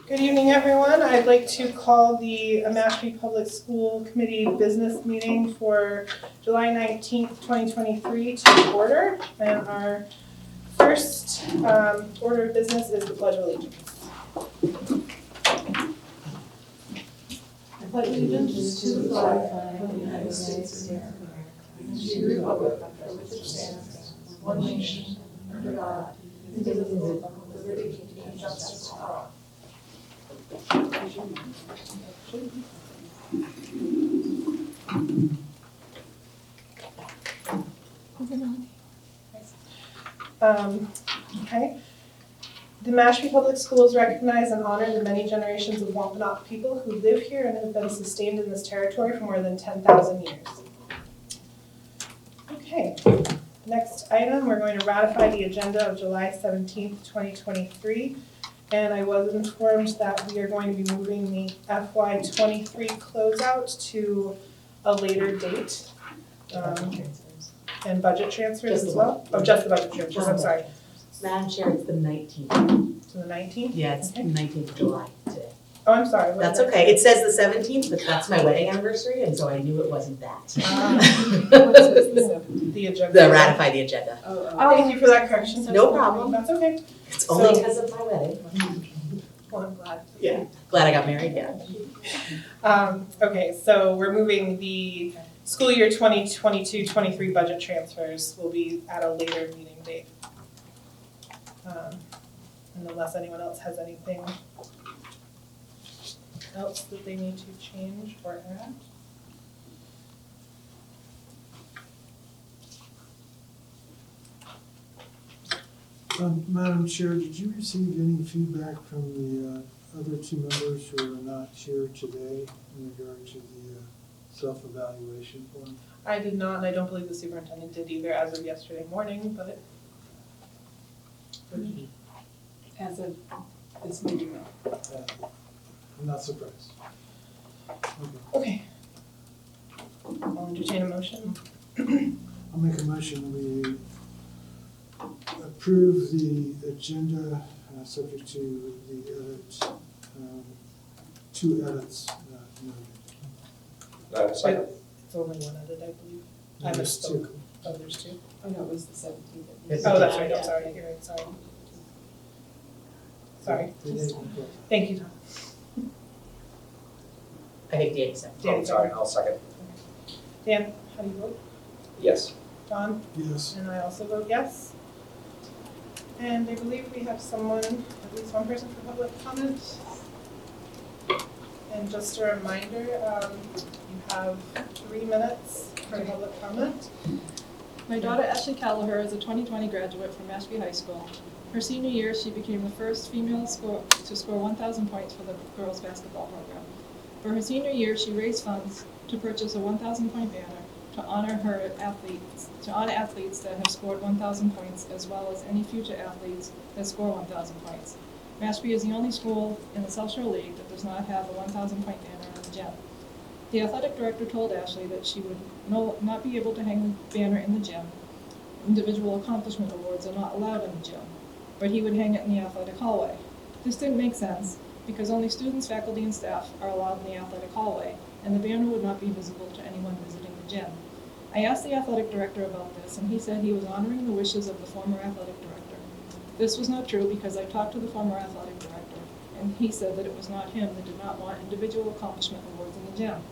Good evening, everyone. I'd like to call the Mashpee Public School Committee business meeting for July 19th, 2023 to order. And our first order of business is the Pledge of Allegiance. I pledge allegiance to the flag of the United States of America and to the republic for which it stands, one nation, under God, indivisible, with liberty and justice for all. Okay. The Mashpee Public Schools recognize and honor the many generations of Wampanoag people who live here and have been sustained in this territory for more than 10,000 years. Okay, next item, we're going to ratify the agenda of July 17th, 2023. And I was informed that we are going to be moving the FY23 closeout to a later date. And budget transfers as well? Oh, just the budget transfers, I'm sorry. Madam Chair, it's the 19th. To the 19th? Yeah, it's the 19th of July today. Oh, I'm sorry. what That's is it? okay. It says the 17th, but that's my wedding anniversary, and so I knew it wasn't that. The agenda. The ratify the agenda. Thank you for that correction. No problem. That's okay. It's only So- because of my wedding. Well, I'm glad. Yeah. Glad I got married, yeah. Okay, so we're moving the school year 2022-23 budget transfers will be at a later meeting date. And unless anyone else has anything else that they need to change or add. Madam Chair, did you receive any feedback from the other two members who are not here today in regard to the self-evaluation form? I did not, and I don't believe the superintendent did either as of yesterday morning, but. As of this meeting. I'm not surprised. Okay. Okay. I'll entertain a motion. I'll make a motion we approve the agenda subject to the edits, two edits noted. Second. It's only one edit, I believe. I There's misspoke. two. Oh, there's two. Oh, no, it was the 17th. It's- Oh, that's right, Yeah. I'm sorry, you're right, sorry. Sorry. They didn't conflict. Thank you, Tom. I think Danny said. Dan, Oh, sorry, I'll second. Dan, how do you vote? Yes. Don? Yes. And I also vote yes. And I believe we have someone, at least one person for public comment. And just a reminder, you have 3 minutes for public comment. My daughter Ashley Callagher is a 2020 graduate from Mashpee High School. Her senior year, she became the first female to score 1,000 points for the girls' basketball program. For her senior year, she raised funds to purchase a 1,000-point banner to honor athletes that have scored 1,000 points, as well as any future athletes that score 1,000 points. Mashpee is the only school in the South Shore League that does not have a 1,000-point banner in the gym. The athletic director told Ashley that she would not be able to hang the banner in the gym. Individual accomplishment awards are not allowed in the gym, but he would hang it in the athletic hallway. This didn't make sense because only students, faculty, and staff are allowed in the athletic hallway, and the banner would not be visible to anyone visiting the gym. I asked the athletic director about this, and he said he was honoring the wishes of the former athletic director. This was not true because I talked to the former athletic director, and he said that it was not him that did not want individual accomplishment awards in the gym.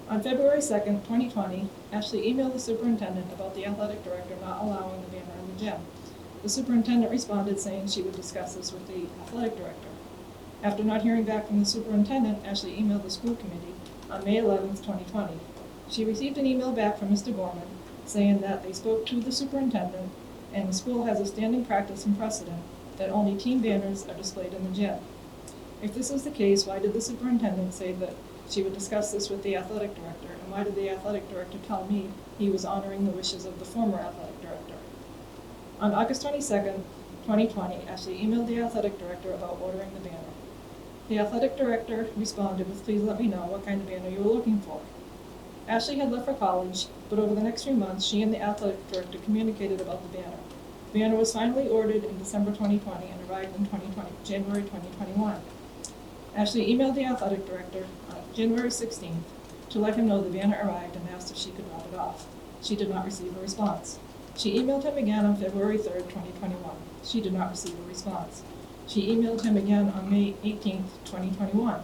On February 2nd, 2020, Ashley emailed the superintendent about the athletic director not allowing the banner in the gym. The superintendent responded saying she would discuss this with the athletic director. After not hearing back from the superintendent, Ashley emailed the school committee on May 11th, 2020. She received an email back from Mr. Gorman saying that they spoke to the superintendent and the school has a standing practice and precedent that only team banners are displayed in the gym. If this is the case, why did the superintendent say that she would discuss this with the athletic director, and why did the athletic director tell me he was honoring the wishes of the former athletic director? On August 22nd, 2020, Ashley emailed the athletic director about ordering the banner. The athletic director responded with, "Please let me know what kind of banner you were looking for." Ashley had left for college, but over the next few months, she and the athletic director communicated about the banner. The banner was finally ordered in December 2020 and arrived in January 2021. Ashley emailed the athletic director on January 16th to let him know the banner arrived and asked if she could drop it off. She did not receive a response. She emailed him again on February 3rd, 2021. She did not receive a response. She emailed him again on May 18th, 2021.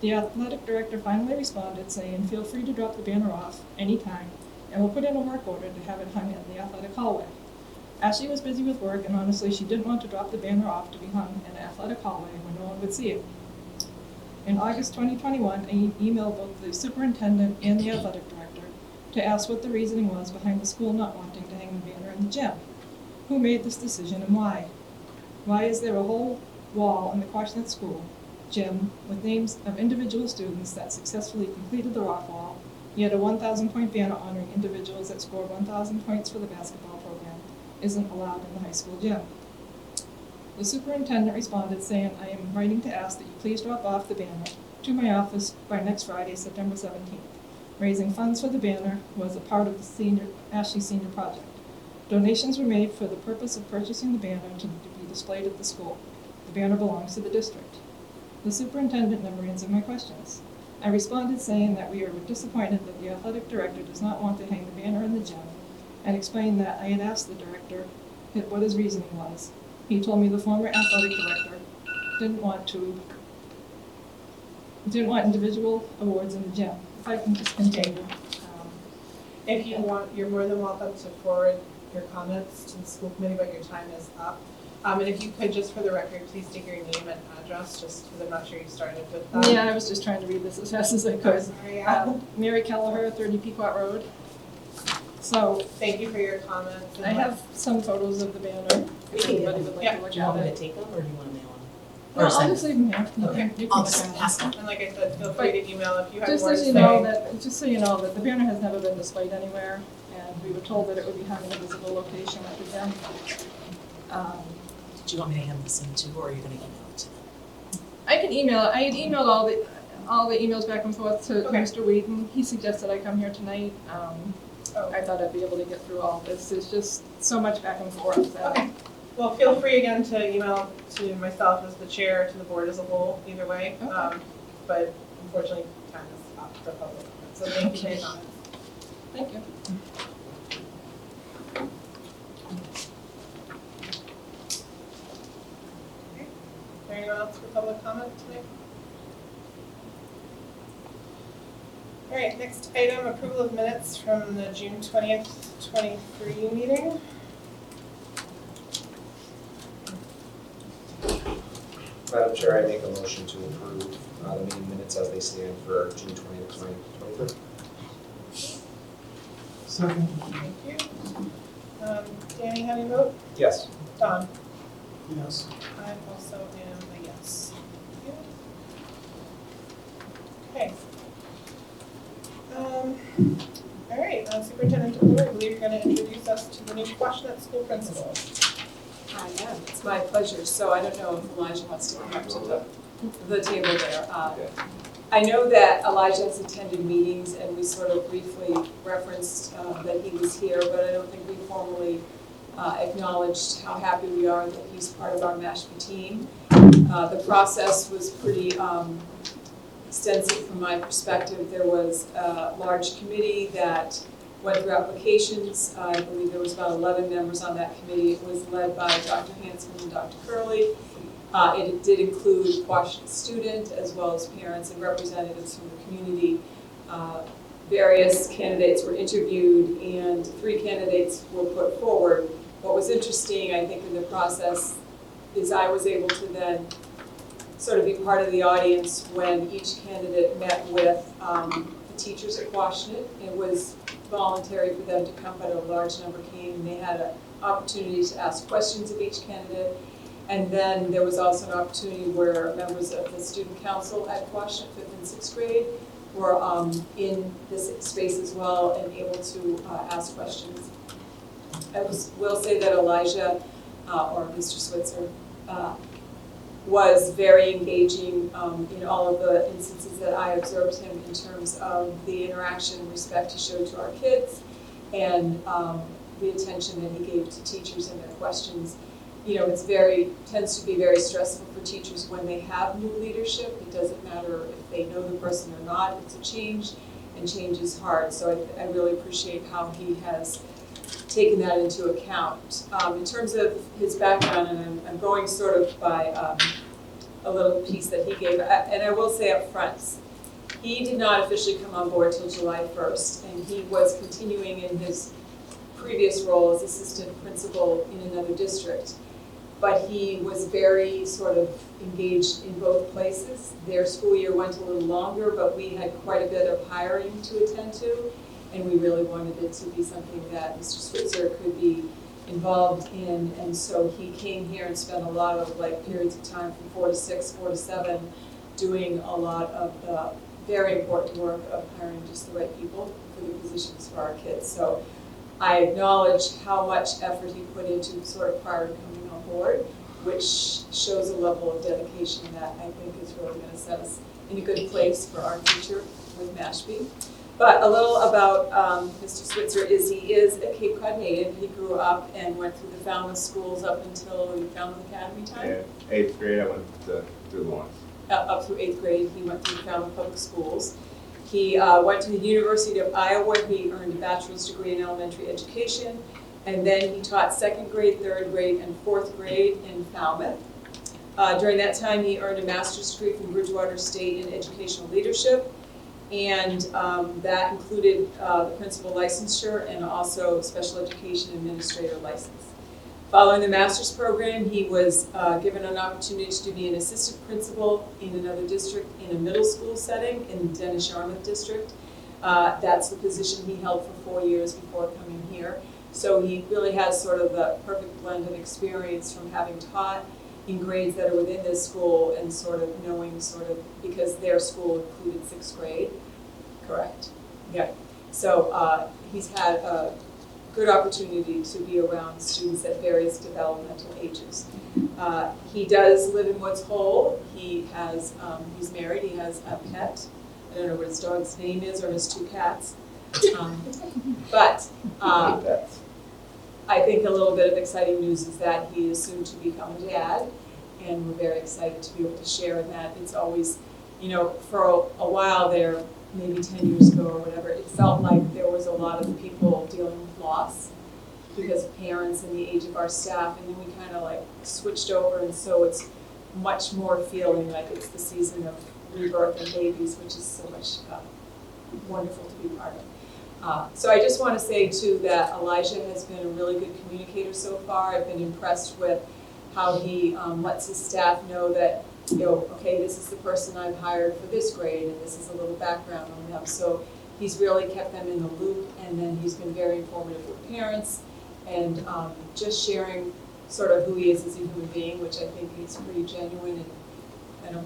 The athletic director finally responded saying, "Feel free to drop the banner off anytime, and we'll put in a work order to have it hung in the athletic hallway." Ashley was busy with work, and honestly, she didn't want to drop the banner off to be hung in an athletic hallway where no one would see it. In August 2021, I emailed both the superintendent and the athletic director to ask what the reasoning was behind the school not wanting to hang the banner in the gym. Who made this decision and why? Why is there a whole wall in the Quashnet School gym with names of individual students that successfully completed the rock wall, yet a 1,000 point banner honoring individuals that scored 1,000 points for the basketball program isn't allowed in the high school gym? The superintendent responded saying, "I am writing to ask that you please drop off the banner to my office by next Friday, September 17th. Raising funds for the banner was a part of the Ashley Senior Project. Donations were made for the purpose of purchasing the banner to be displayed at the school. The banner belongs to the district." The superintendent never answered my questions. I responded saying that we are disappointed that the athletic director does not want to hang the banner in the gym, and explained that I had asked the director what his reasoning was. He told me the former athletic director didn't want individual awards in the gym. If I can just continue. If you want, you're more than welcome to forward your comments to the school committee, but your time is up. And if you could, just for the record, please state your name and address, just because I'm not sure you started with that. Yeah, I was just trying to read this as fast as I I'm could. sorry, Mary Kelleher, 30 Pequot Road. So Thank you for your comments. and I have some photos of the banner, if anybody would like Yeah. to look Do you want at me it. to take them or do you want to mail them? No, Or I'll send just leave them here. You Okay. can- you can I'll look just at 'em. pass them. And like I said, feel free to email if you have Just more to so say. you know that, just so you know that the banner has never been displayed anywhere, and we were told that it would be hung in a visible location at the gym. Do you want me to hand this in too, or are you going to email it to them? I can email it. I had emailed all the emails back and forth to Okay. Mr. Whedon. He suggested I come here tonight. Oh, I thought I'd be able to get through all this. There's just so much back and forth. that- Okay. Well, feel free again to email to myself as the chair, to the board as a whole, either way. Okay. But unfortunately, time is up for public comment, so thank you for your Okay. comments. Thank you. Is there anyone else for public comment tonight? All right, next item, approval of minutes from the June 20th, 23 meeting. Madam Chair, I make a motion to approve the meeting minutes as they stand for June 20th, 2023. Second, Thank you. Danny, how do you vote? Yes. Don? yes. I also am a yes. Okay. All right, Superintendent DeBoer, I believe you're going to introduce us to the new Quashnet School Principal. I am, it's my pleasure. So I don't know if Elijah wants to come up to the table there. I know that Elijah has attended meetings and we sort of briefly referenced that he was here, but I don't think we formally acknowledged how happy we are that he's part of our Mashpee team. The process was pretty extensive from my perspective. There was a large committee that went through applications. I believe there was about 11 members on that committee. It was led by Dr. Hansman and Dr. Curley. It did include Quashnet student as well as parents and representatives from the community. Various candidates were interviewed and 3 candidates were put forward. What was interesting, I think, in the process is I was able to then sort of be part of the audience when each candidate met with the teachers at Quashnet. It was voluntary for them to come, but a large number came, and they had an opportunity to ask questions of each candidate. And then there was also an opportunity where members of the student council at Quashnet, 5th and 6th grade, were in this space as well and able to ask questions. I will say that Elijah, or Mr. Switzer, was very engaging in all of the instances that I observed him in terms of the interaction and respect he showed to our kids and the attention that he gave to teachers and their questions. tends to be very stressful for teachers when they have new leadership. It doesn't matter if they know the person or not, it's a change, and change is hard. So I really appreciate how he has taken that into account. In terms of his background, and I'm going sort of by a little piece that he gave, and I will say up front, he did not officially come on board till July 1st, and he was continuing in his previous role as assistant principal in another district. But he was very sort of engaged in both places. Their school year went a little longer, but we had quite a bit of hiring to attend to, and we really wanted it to be something that Mr. Switzer could be involved in, and so he came here and spent a lot of periods of time from 4 to 6, 4 to 7, doing a lot of the very important work of hiring just the right people for the positions for our kids. So I acknowledge how much effort he put into sort of prior to coming on board, which shows a level of dedication that I think is really going to set us in a good place for our future with Mashpee. But a little about Mr. Switzer is he is a Cape Cod native. He grew up and went through the Falmouth schools up until the Falmouth Academy time. Yeah, 8th grade, I went through Lawrence. Up through 8th grade, he went through the Falmouth Public Schools. He went to the University of Iowa. He earned a bachelor's degree in elementary education, and then he taught 2nd grade, 3rd grade, and 4th grade in Falmouth. During that time, he earned a master's degree from Bridgewater State in educational leadership, and that included the principal licensure and also special education administrator license. Following the master's program, he was given an opportunity to be an assistant principal in another district in a middle school setting in the Dennis Yarmouth district. That's the position he held for 4 years before coming here. So he really has sort of the perfect blend of experience from having taught in grades that are within this school and sort of knowing because their school included 6th grade, correct? Yeah. So he's had a good opportunity to be around students at various developmental ages. He does live in Woods Hole. He has, he's married, he has a pet. I don't know what his dog's name is or his 2 cats. But I think a little bit of exciting news is that he is soon to become a dad, and we're very excited to be able to share in that. It's always, for a while there, maybe 10 years ago or whatever, it felt like there was a lot of people dealing with loss because of parents and the age of our staff, and then we kind of switched over, and so it's much more feeling like it's the season of rebirth and babies, which is so much wonderful to be part of. So I just want to say too that Elijah has been a really good communicator so far. I've been impressed with how he lets his staff know that, okay, this is the person I've hired for this grade, and this is a little background on them. So he's really kept them in the loop, and then he's been very informative with parents, and just sharing sort of who he is as a human being, which I think is pretty genuine, and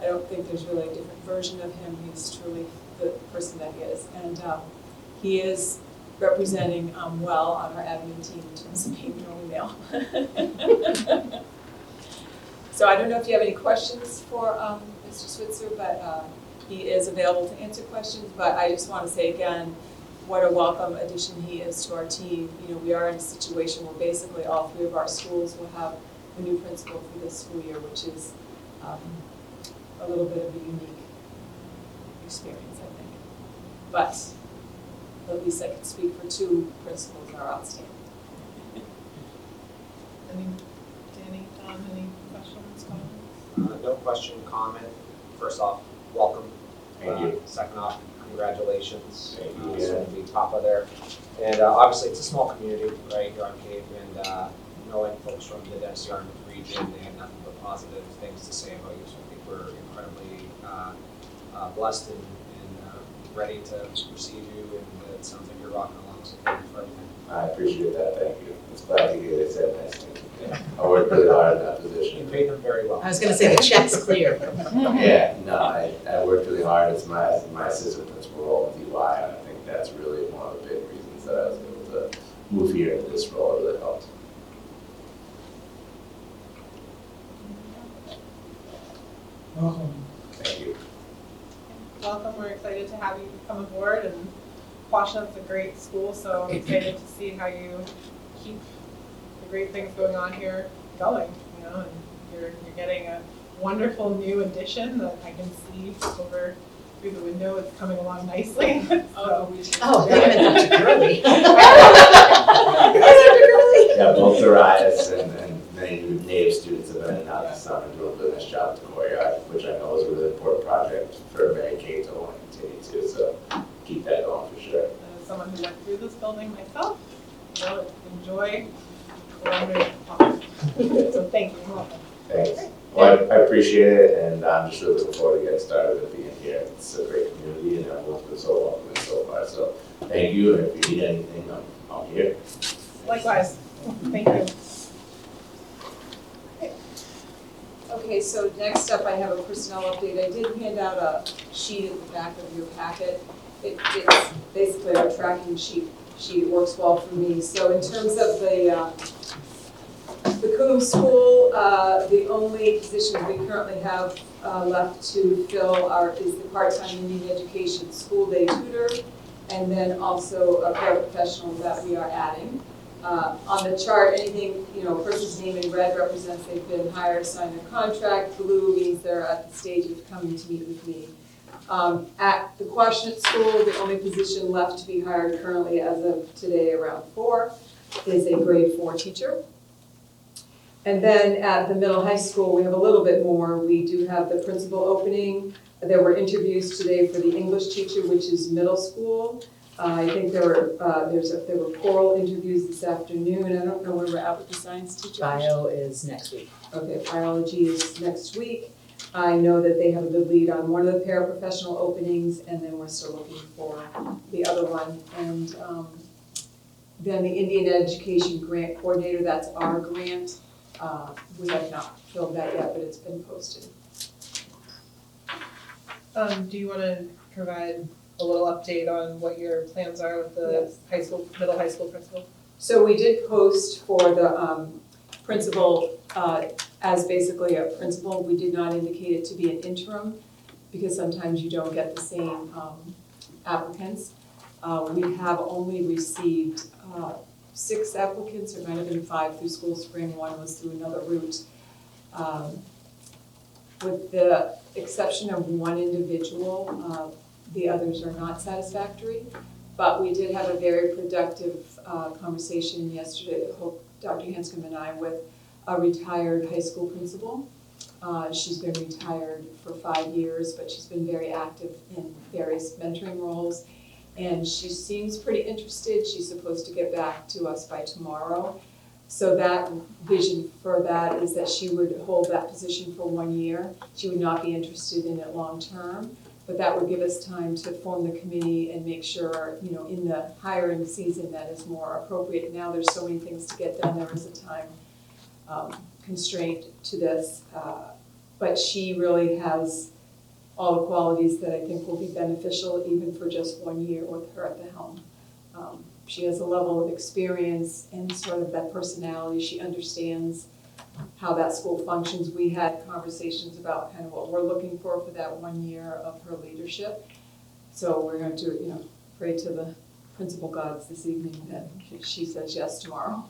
I don't think there's really a different version of him. He's truly the person that he is, and he is representing well on our admin team in terms of being the only male. So I don't know if you have any questions for Mr. Switzer, but he is available to answer questions. But I just want to say again, what a welcome addition he is to our team. We are in a situation where basically all 3 of our schools will have a new principal for this school year, which is a little bit of a unique experience, I think. But at least I can speak for 2 principals that are outstanding. Danny, Tom, any questions, comments? No question, comment. First off, welcome. Thank you. Second off, congratulations. Thank you. So to be Papa there. And obviously it's a small community, right, here on Cape, and knowing folks from the Dennis Yarmouth region, they have nothing but positive things to say about you. So I think we're incredibly blessed and ready to receive you, and it sounds like you're rocking along, so thank you for everything. I appreciate that, thank you. It's glad to hear they said nice things. I worked really hard in that You position. paid them very well. I was gonna say the check's clear. Yeah, no, I worked really hard. It's my assistant principal role with UI, and I think that's really one of the big reasons that I was able to move here into this role. It really helped. Welcome. Thank you. Welcome, we're excited to have you come aboard, and Quashnett's a great school, so I'm excited to see how you keep the great things going on here going, you know, and you're getting a wonderful new addition that I can see over through the window. It's coming along nicely. So, Oh, they haven't Dr. Gurley. Yeah, both Darius and many new native students have been in out this summer doing a really nice job at the courtyard, which I know is a really important project for Mary Kate to want to continue to, so keep that going for sure. as someone who went through this building myself, you know, enjoy collaborative talk. So thank you. You're welcome. Thanks. Well, I appreciate it, and I'm just really looking forward to getting started with being here. It's a great community, and everyone's been so welcoming so far, so thank you, and if you need anything, I'm here. Likewise. Thank you. Okay, so next up, I have a personnel update. I did hand out a sheet at the back of your packet. It's basically our tracking sheet. It works well for me. So in terms of the Coombs School, the only positions we currently have left to fill is the part-time Indian education school day tutor, and then also a paraprofessional that we are adding. On the chart, anything, person's name in red represents they've been hired, signed a contract. Blue means they're at the stage of coming to meet with me. At the Quashnet School, the only position left to be hired currently as of today around 4 is a grade 4 teacher. And then at the middle high school, we have a little bit more. We do have the principal opening. There were interviews today for the English teacher, which is middle school. I think there were choral interviews this afternoon. I don't know where we're at with the science teacher. Bio is next week. Okay, biology is next week. I know that they have a good lead on one of the paraprofessional openings, and then we're still looking for the other one. And then the Indian Education Grant Coordinator, that's our grant. We have not filled that yet, but it's been posted. Do you want to provide a little update on what your plans are with the middle high school principal? So we did post for the principal as basically a principal. We did not indicate it to be an interim because sometimes you don't get the same applicants. We have only received 6 applicants, or might have been 5 through School Spring. 1 was through another route. With the exception of 1 individual, the others are not satisfactory. But we did have a very productive conversation yesterday, Dr. Hanscom and I, with a retired high school principal. She's been retired for 5 years, but she's been very active in various mentoring roles. And she seems pretty interested. She's supposed to get back to us by tomorrow. So that vision for that is that she would hold that position for 1 year. She would not be interested in it long term, but that would give us time to form the committee and make sure, in the hiring season that is more appropriate. Now there's so many things to get done. There is a time constraint to this, but she really has all the qualities that I think will be beneficial even for just 1 year with her at the helm. She has a level of experience and sort of that personality. She understands how that school functions. We had conversations about kind of what we're looking for that 1 year of her leadership. So we're going to, pray to the principal gods this evening that she says yes tomorrow.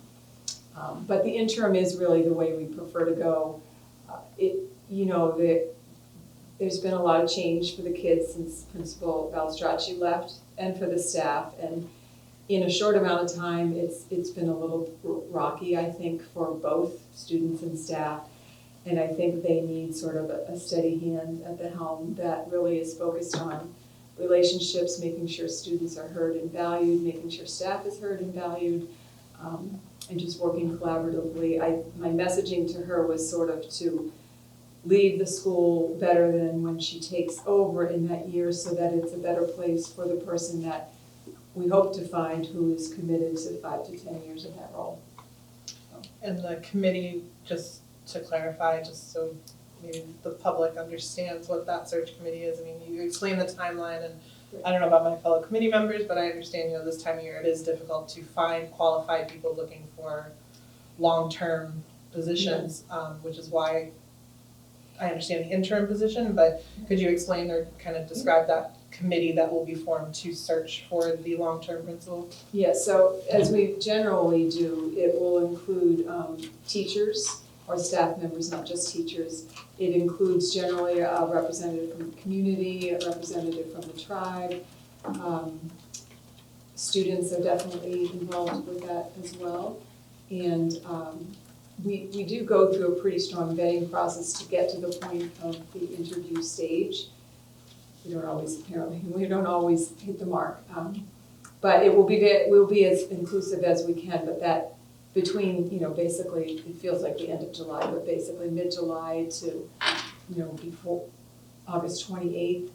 But the interim is really the way we prefer to go. There's been a lot of change for the kids since Principal Balstracci left, and for the staff. And in a short amount of time, it's been a little rocky, I think, for both students and staff. And I think they need sort of a steady hand at the helm that really is focused on relationships, making sure students are heard and valued, making sure staff is heard and valued, and just working collaboratively. My messaging to her was sort of to leave the school better than when she takes over in that year, so that it's a better place for the person that we hope to find who is committed to 5 to 10 years in that role. And the committee, just to clarify, just so maybe the public understands what that search committee is. I mean, you explained the timeline, and I don't know about my fellow committee members, but I understand, this time of year it is difficult to find qualified people looking for long-term positions, which is why I understand the interim position, but could you explain or kind of describe that committee that will be formed to search for the long-term principal? Yeah, so as we generally do, it will include teachers our staff members, not just teachers. It includes generally a representative from the community, a representative from the tribe. Students are definitely involved with that as well. And we do go through a pretty strong vetting process to get to the point of the interview stage. We don't always hit the mark. But it will we'll be as inclusive as we can, but that between, basically, it feels like the end of July, but basically mid-July to, before August 28th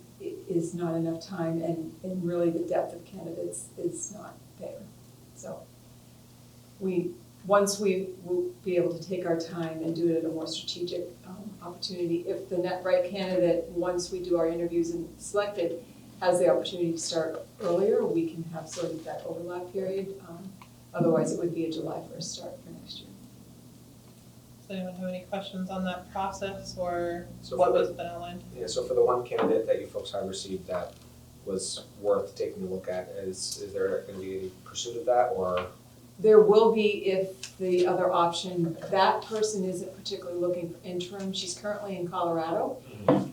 is not enough time, and really the depth of candidates is not there. So once we will be able to take our time and do it at a more strategic opportunity, if the right candidate, once we do our interviews and selected, has the opportunity to start earlier, we can have sort of that overlap period. Otherwise, it would be a July 1st start for next year. Does anyone have any questions on that process or So what for was been outlined? Yeah, so for the one candidate that you folks have received that was worth taking a look at, is there gonna be any pursuit of that, or? There will be if the other option, that person isn't particularly looking for interim. She's currently in Colorado,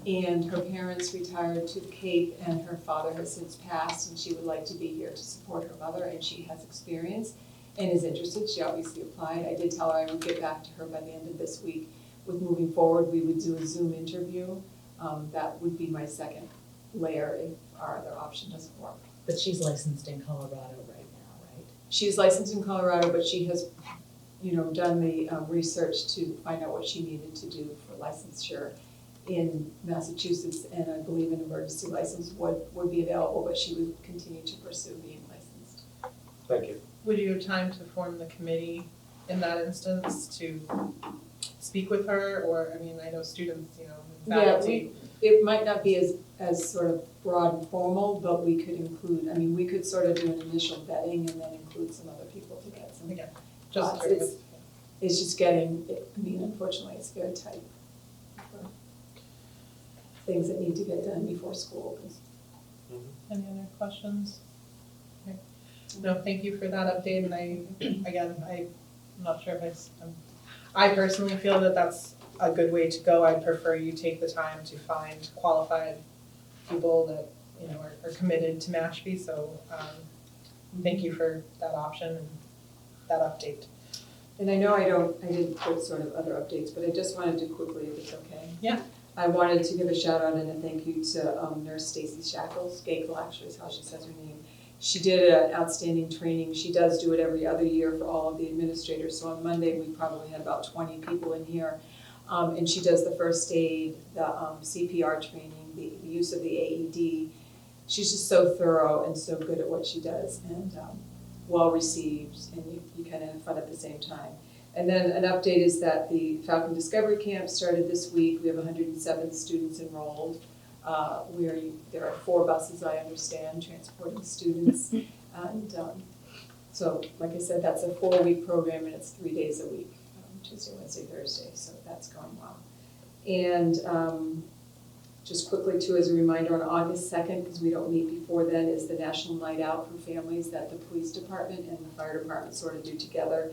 and her parents retired to the Cape, and her father has since passed, and she would like to be here to support her mother, and she has experience and is interested. She obviously applied. I did tell her I would get back to her by the end of this week. With moving forward, we would do a Zoom interview. That would be my second layer if our other option doesn't work. But she's licensed in Colorado right now, right? She's licensed in Colorado, but she has, done the research to find out what she needed to do for licensure in Massachusetts, and I believe an emergency license would be available, but she would continue to pursue being licensed. Thank you. Would you have time to form the committee in that instance to speak with her? Or, I know students, and faculty. It might not be as sort of broad and formal, but we could include, we could sort of do an initial vetting and then include some other people to get some. Again, just It's just getting, unfortunately, it's very tight for things that need to get done before school opens. Any other questions? Okay. No, thank you for that update, and I'm not sure if I personally feel that that's a good way to go. I'd prefer you take the time to find qualified people that, are committed to Mashpee, so thank you for that option and that update. And I know I didn't put sort of other updates, but I just wanted to quickly, if it's okay. Yeah. I wanted to give a shout out and a thank you to Nurse Stacy Shackles, Gakel actually is how she says her name. She did an outstanding training. She does do it every other year for all of the administrators. So on Monday, we probably had about 20 people in here. And she does the first aid, the CPR training, the use of the AED. She's just so thorough and so good at what she does, and well received, and you kind of have fun at the same time. And then an update is that the Falcon Discovery Camp started this week. We have 107 students enrolled. There are 4 buses, I understand, transporting students. And so, like I said, that's a 4-week program, and it's 3 days a week, Tuesday, Wednesday, Thursday, so that's going well. And just quickly too, as a reminder, on August 2nd, because we don't meet before then, is the National Night Out for Families that the police department and the fire department sort of do together.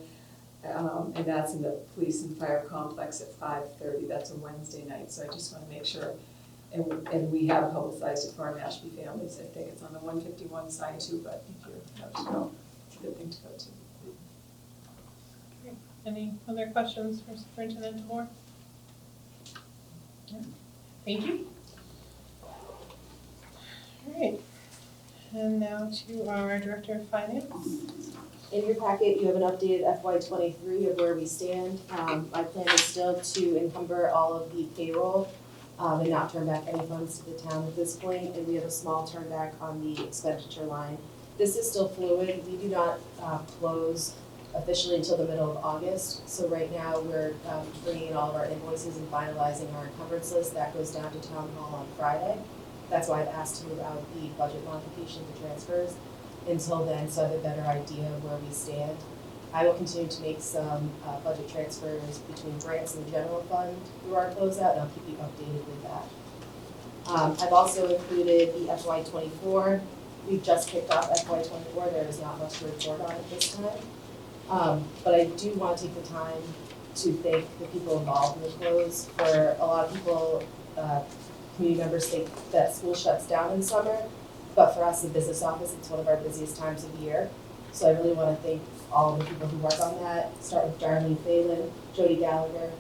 And that's in the police and fire complex at 5:30. That's a Wednesday night, so I just want to make sure. And we have publicized it for our Mashpee families. I think it's on the 151 side too, but if you're about to go, it's a good thing to go to. Any other questions for Superintendent DeVore? Yeah. Thank you. All right, and now to our Director of Finance. In your packet, you have an updated FY23 of where we stand. My plan is still to encumber all of the payroll and not turn back any funds to the town at this point, and we have a small turn back on the expenditure line. This is still fluid. We do not close officially until the middle of August. So right now, we're bringing in all of our invoices and finalizing our encumbrance list. That goes down to Town Hall on Friday. That's why I've asked to move out the budget modification to transfers until then, so I have a better idea of where we stand. I will continue to make some budget transfers between grants and the general fund through our closeout, and I'll keep you updated with that. I've also included the FY24. We've just kicked off FY24. There is not much to report on at this time. But I do want to take the time to thank the people involved in the close. For a lot of people, community members think that school shuts down in summer, but for us, the business office, it's one of our busiest times of year. So I really want to thank all of the people who work on that. Start with Darlene Phelan, Jody Gallagher,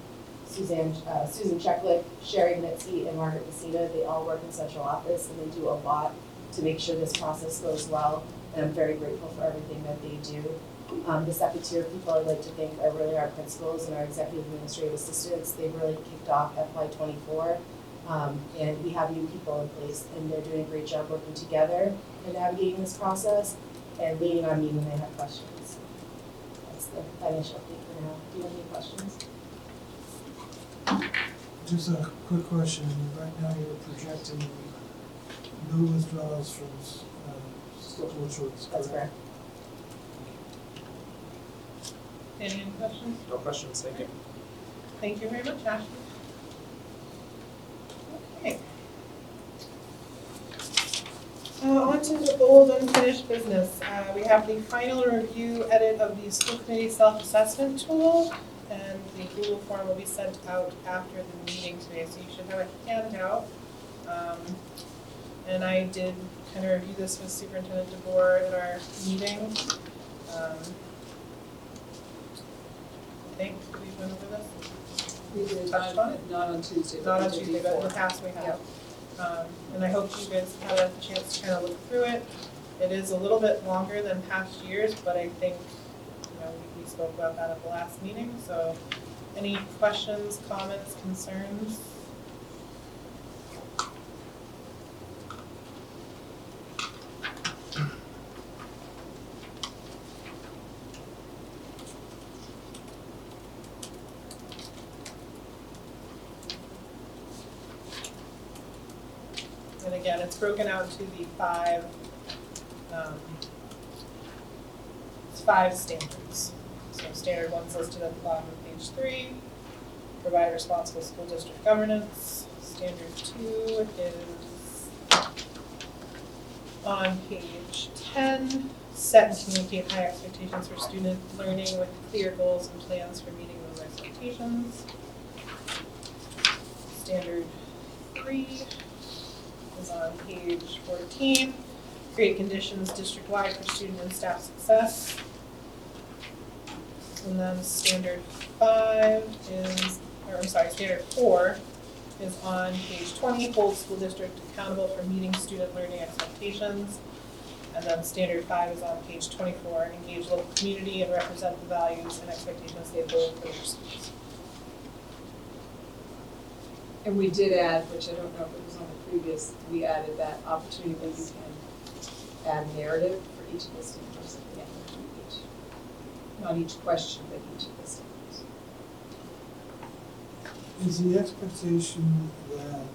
Susan Checklick, Sherry Knitsky, and Margaret Messina. They all work in central office, and they do a lot to make sure this process goes well. And I'm very grateful for everything that they do. The second tier of people I'd like to thank are really our principals and our executive administrative assistants. They've really kicked off FY24. And we have new people in place, and they're doing a great job working together and navigating this process and leaning on me when they have questions. That's the financial update for now. Do you have any questions? Just a quick question. Right now you're projecting no withdrawals from school choice, That's correct? correct. Any questions? No questions, thank you. Thank you very much, Ashley. Okay. On to the old unfinished business. We have the final review edit of the school committee self-assessment tool, and the Google form will be sent out after the meeting today, so you should have a handout. And I did kind of review this with Superintendent DeBoer at our meeting. I think we went over this. We did, Touched on it? not on Tuesday. but Not we on did Tuesday, but in the before. past we have. And I hope you guys had a chance to kind of look through it. It is a little bit longer than past years, but I think, we spoke about that at the last meeting, so any questions, comments, concerns? And again, it's broken out to the five standards. So standard one's listed at the bottom of page 3, provide responsible school district governance. Standard 2 is on page 10, set and communicate high expectations for student learning with clear goals and plans for meeting those expectations. Standard 3 is on page 14, create conditions district-wide for student and staff success. And then standard 4 is on page 20, hold school district accountable for meeting student learning expectations. And then standard 5 is on page 24, engage local community and represent the values and expectations they hold for their schools. And we did add, which I don't know if it was on the previous, we added that opportunity where you can add narrative for each of the standards at the end of each. Not each question, but each of the standards. Is the expectation that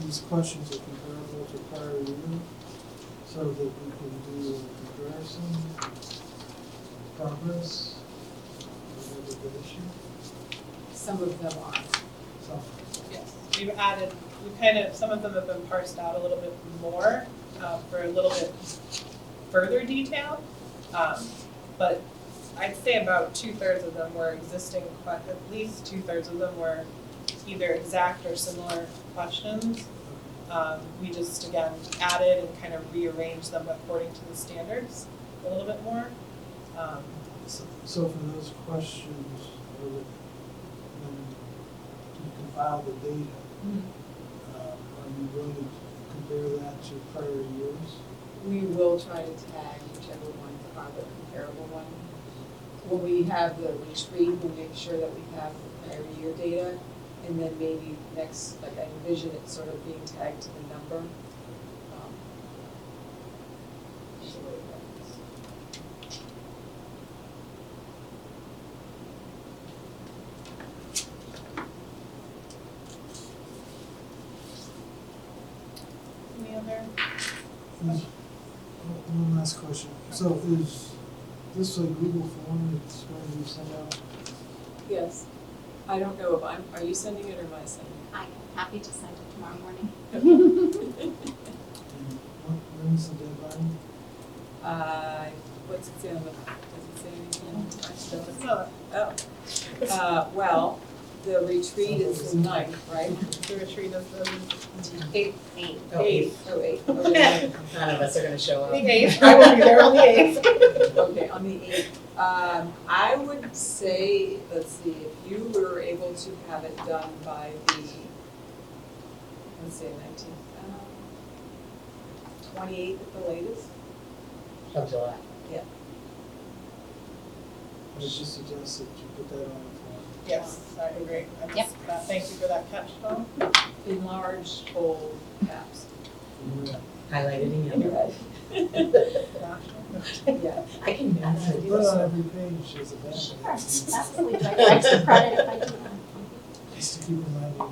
these questions are comparable to prior year so that we can do a comparison, progress, or evaluation? Some of them are. Some. Yes, some of them have been parsed out a little bit more for a little bit further detail. But I'd say about 2/3 of them were existing, at least 2/3 of them were either exact or similar questions. We just, again, added and kind of rearranged them according to the standards a little bit more. So for those questions, or when you compile the data, are you going to compare that to prior years? We will try to tag whichever ones are the comparable one. When we have the retreat, we'll make sure that we have the prior year data, and then maybe next, like I envision it sort of being tagged to the number. Is the way it goes. Any other? One last question. So is this a Google form that's going to be sent out? Yes. I don't know if are you sending it or am I sending it? I'm happy to send it tomorrow morning. And when's the deadline? I What's it say on the, does it say anything? It's not, Well, the retreat is the 9th, right? the retreat is the 8th. Oh, eighth. Oh, 8th, okay. None of us are gonna show up. 8th, I will be there on the 8th. Okay, on the 8th. I would say, let's see, if you were able to have it done by the, let's say 19th, 28th at the latest. Of July. I would just suggest that you put that on the form. Yes, I agree. I just, thank you for that catch, Tom. In large, bold caps. Yeah. Highlighted in yellow. Yeah. I can do that. Put it on every page as a benefit. Sure, absolutely, I'd like some credit if I do that. Just to keep reminding you.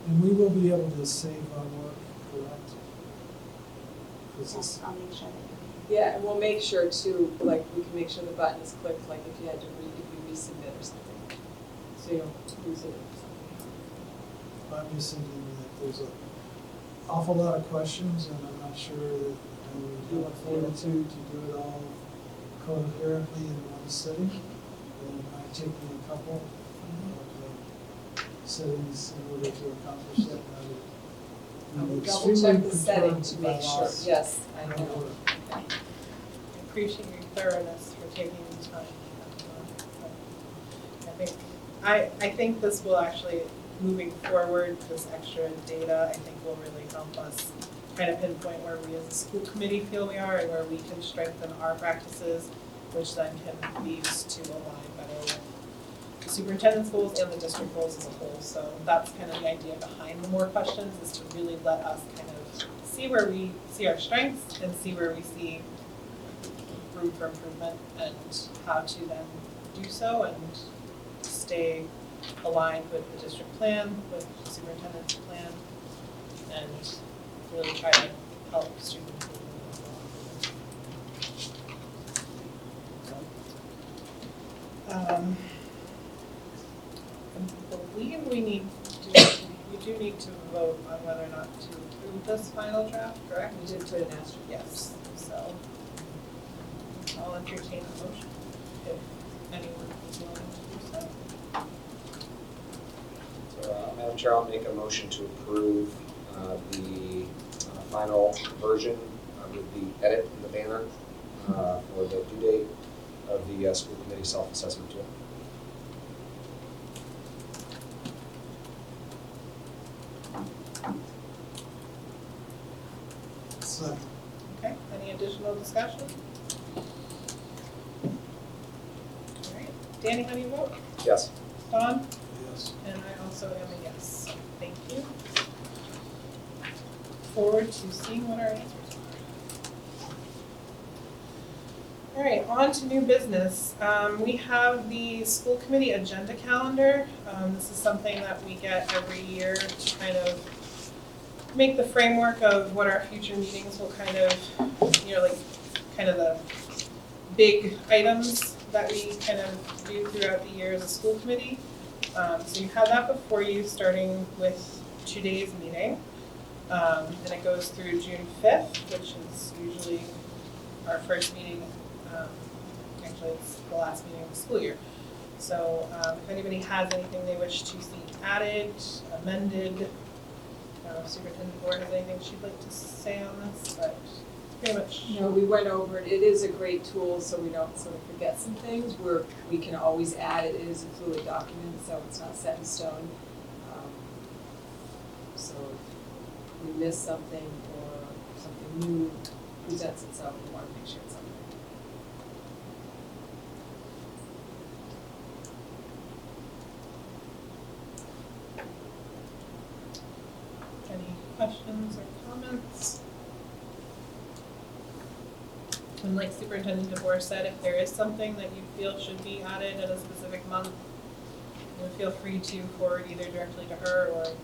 And we will be able to save our work, correct? Because Yes, this, I'll make sure that Yeah, and we'll make sure too, like, we can make sure the button is clicked, like if you had to if you resubmit or something. So you don't lose it or something. I'm just thinking that there's an awful lot of questions, and I'm not sure that we have the fortitude to do it all coherently in one sitting. And it might take me a couple of sittings in order to accomplish that. I will double check the setting to make sure, yes, I know. I appreciate your thoroughness for taking the time. I think this will actually, moving forward, this extra data, I think will really help us kind of pinpoint where we as a school committee feel we are and where we can strengthen our practices, which then can be used to align better with the superintendent's goals and the district goals as a whole. So that's kind of the idea behind the more questions, is to really let us kind of see where we see our strengths and see where we see room for improvement and how to then do so and stay aligned with the district plan, with the superintendent's plan, and really try to help student improvement along. I believe we do need to vote on whether or not to approve this final draft, correct? We did put an asterisk. Yes, so I'll entertain a motion if anyone is willing to do so. So, Madam Chair, I'll make a motion to approve the final version with the edit in the banner for the due date of the school committee self-assessment tool. So, Okay, any additional discussion? All right, Danny, how do you vote? Yes. Dawn? yes. And I also am a yes. Thank you. Forward to seeing what our answers are. All right, on to new business. We have the school committee agenda calendar. This is something that we get every year to kind of make the framework of what our future meetings will kind of, like kind of the big items that we kind of do throughout the year as a school committee. So you have that before you, starting with today's meeting. And it goes through June 5th, which is usually our first meeting. Actually, it's the last meeting of the school year. So if anybody has anything they wish to see added, amended, Superintendent Board has anything she'd like to say on this, but pretty much. No, we went over it. It is a great tool, so we don't sort of forget some things. We can always add it. It is a fluid document, so it's not set in stone. So if we miss something or something new presents itself, we want to make sure it's on there. Any questions or comments? And like Superintendent DeBoer said, if there is something that you feel should be added at a specific month, feel free to forward either directly to her or you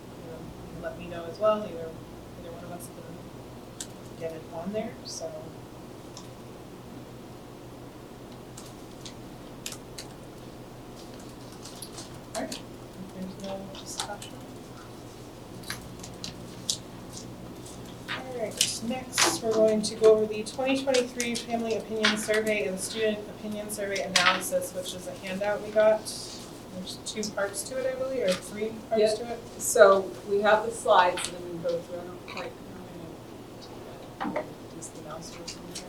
can let me know as well. Either one of us can get it on there. So. All right. If there's no discussion. All right. next, we're going to go over the 2023 Family Opinion Survey and Student Opinion Survey Analysis, which is a handout we got. There's 2 parts to it, I believe, or 3 parts to it. So we have the slides and then we go through, I don't quite know. Is the mouse or something?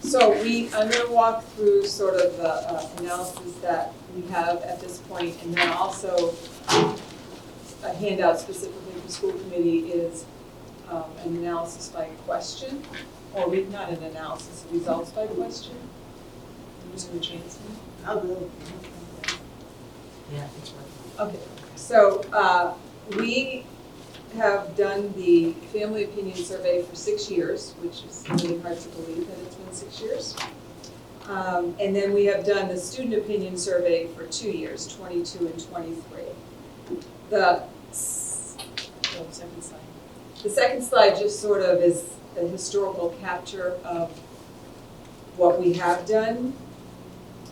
So I'm going to walk through sort of the analysis that we have at this point, and then also a handout specifically for school committee is an analysis by question, or not an analysis, results by question. Who's going to change this one? I'll do it. Yeah, it's working. Okay, so we have done the family opinion survey for 6 years, which is really hard to believe that it's been 6 years. And then we have done the student opinion survey for 2 years, 22 and 23. The second slide just sort of is a historical capture of what we have done.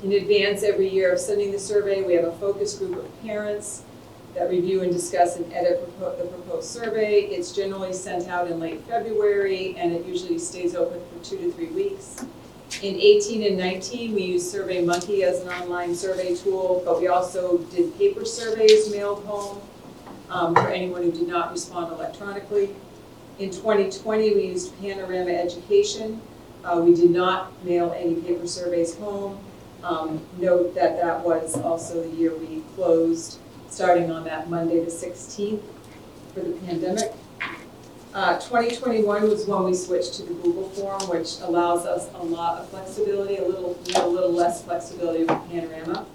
In advance every year of sending the survey, we have a focus group of parents that review and discuss and edit the proposed survey. It's generally sent out in late February, and it usually stays open for 2 to 3 weeks. In 18 and 19, we used SurveyMonkey as an online survey tool, but we also did paper surveys mailed home for anyone who did not respond electronically. In 2020, we used Panorama Education. We did not mail any paper surveys home. Note that that was also the year we closed, starting on that Monday the 16th for the pandemic. 2021 was when we switched to the Google form, which allows us a lot of flexibility, a little less flexibility with Panorama.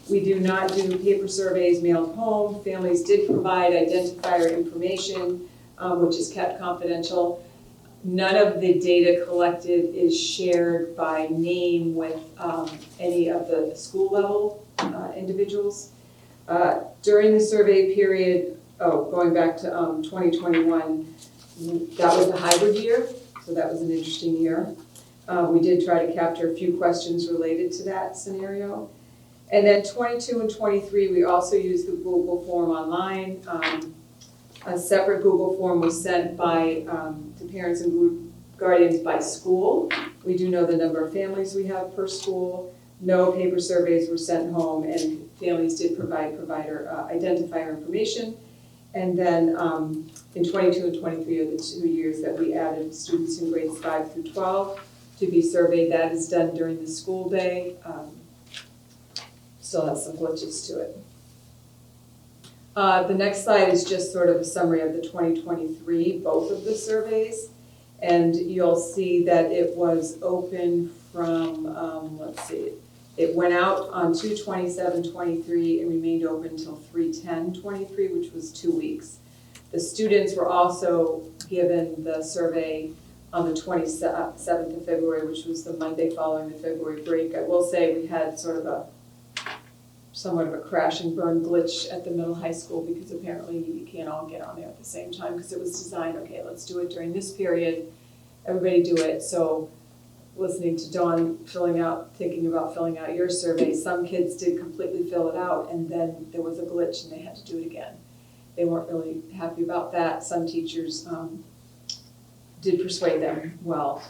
We do not do paper surveys mailed home. Families did provide identifier information, which is kept confidential. None of the data collected is shared by name with any of the school level individuals. During the survey period, going back to 2021, that was a hybrid year, so that was an interesting year. We did try to capture a few questions related to that scenario. And then 22 and 23, we also used the Google form online. A separate Google form was sent to parents and guardians by school. We do know the number of families we have per school. No paper surveys were sent home, and families did provide provider identifier information. And then in 22 and 23 are the 2 years that we added students in grades 5 through 12 to be surveyed. That is done during the school day. Still has some glitches to it. The next slide is just sort of a summary of the 2023, both of the surveys. And you'll see that it was open from, let's see, it went out on 2/27/23 and remained open until 3/10/23, which was 2 weeks. The students were also given the survey on the 27th of February, which was the Monday following the February break. I will say we had sort of somewhat of a crash and burn glitch at the middle high school because apparently you can't all get on there at the same time because it was designed, okay, let's do it during this period, everybody do it. So listening to Dawn thinking about filling out your survey, some kids did completely fill it out and then there was a glitch and they had to do it again. They weren't really happy about that. Some teachers did persuade them well.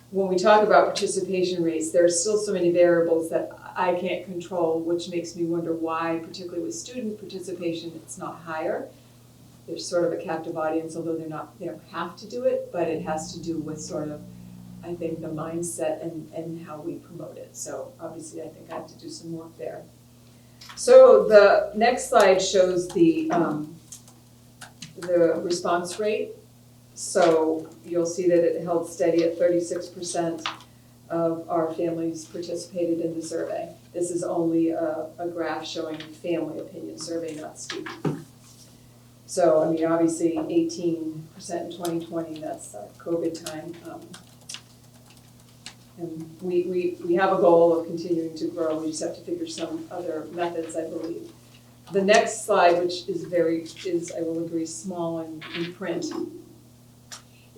When we talk about participation rates, there are still so many variables that I can't control, which makes me wonder why, particularly with student participation, it's not higher. There's sort of a captive audience, although they don't have to do it, but it has to do with sort of, I think, the mindset and how we promote it. So obviously I think I have to do some work there. So the next slide shows the response rate. So you'll see that it held steady at 36% of our families participated in the survey. This is only a graph showing family opinion survey, not student. So, I mean, obviously 18% in 2020, that's COVID time. And we have a goal of continuing to grow. We just have to figure some other methods, I believe. The next slide, which is I will agree, small in print.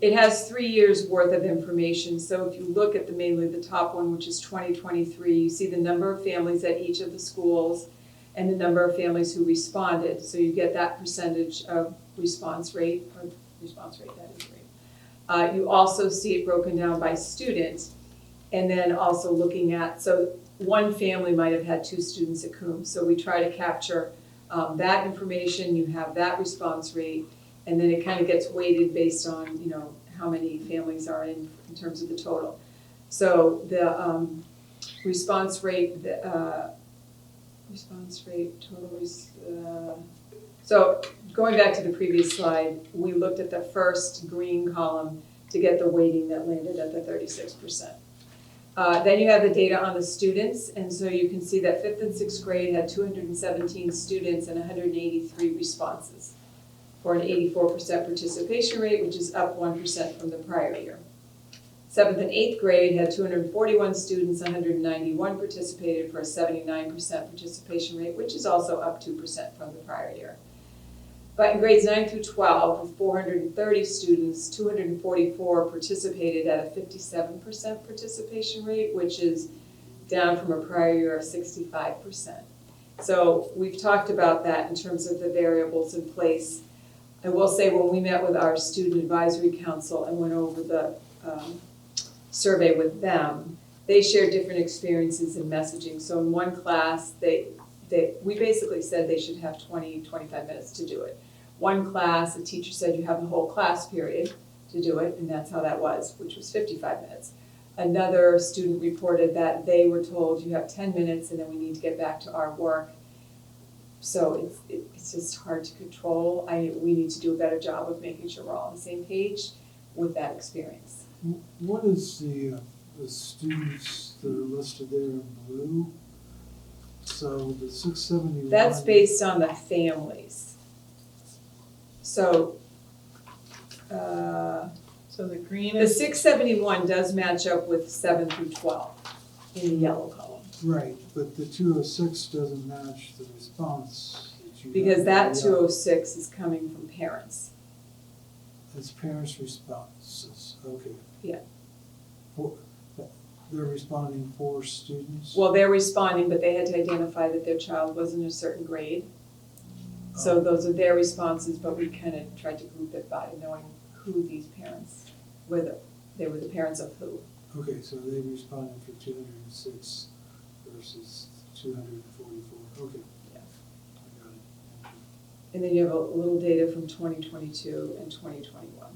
It has 3 years worth of information. So if you look at mainly the top one, which is 2023, you see the number of families at each of the schools and the number of families who responded. So you get that percentage of response rate, that is rate. You also see it broken down by student, and then also looking at, so one family might have had 2 students at Coombs, so we try to capture that information, you have that response rate, and then it kind of gets weighted based on, you know, how many families are in terms of the total. So the response rate, so going back to the previous slide, we looked at the first green column to get the weighting that landed at the 36%. Then you have the data on the students, and so you can see that 5th and 6th grade had 217 students and 183 responses for an 84% participation rate, which is up 1% from the prior year. 7th and 8th grade had 241 students, 191 participated for a 79% participation rate, which is also up 2% from the prior year. But in grades 9 through 12, with 430 students, 244 participated at a 57% participation rate, which is down from a prior year of 65%. So we've talked about that in terms of the variables in place. I will say when we met with our Student Advisory Council and went over the survey with them, they shared different experiences in messaging. So in one class, we basically said they should have 20-25 minutes to do it. One class, the teacher said you have the whole class period to do it, and that's how that was, which was 55 minutes. Another student reported that they were told you have 10 minutes and then we need to get back to our work. So it's just hard to control. We need to do a better job of making sure we're all on the same page with that experience. What is the students that are listed there in blue? So the 671. That's based on the families. So, So the green the is 671 does match up with 7 through 12 in the yellow column. Right, but the 206 doesn't match the response that you Because have. that 206 is coming from parents. It's parents' responses, okay. Yeah. They're responding for students? Well, they're responding, but they had to identify that their child was in a certain grade. So those are their responses, but we kind of tried to group it by knowing who these parents were. They were the parents of who. Okay, so they responded for 206 versus 244, okay. Yeah. I got it, thank you. And then you have a little data from 2022 and 2021.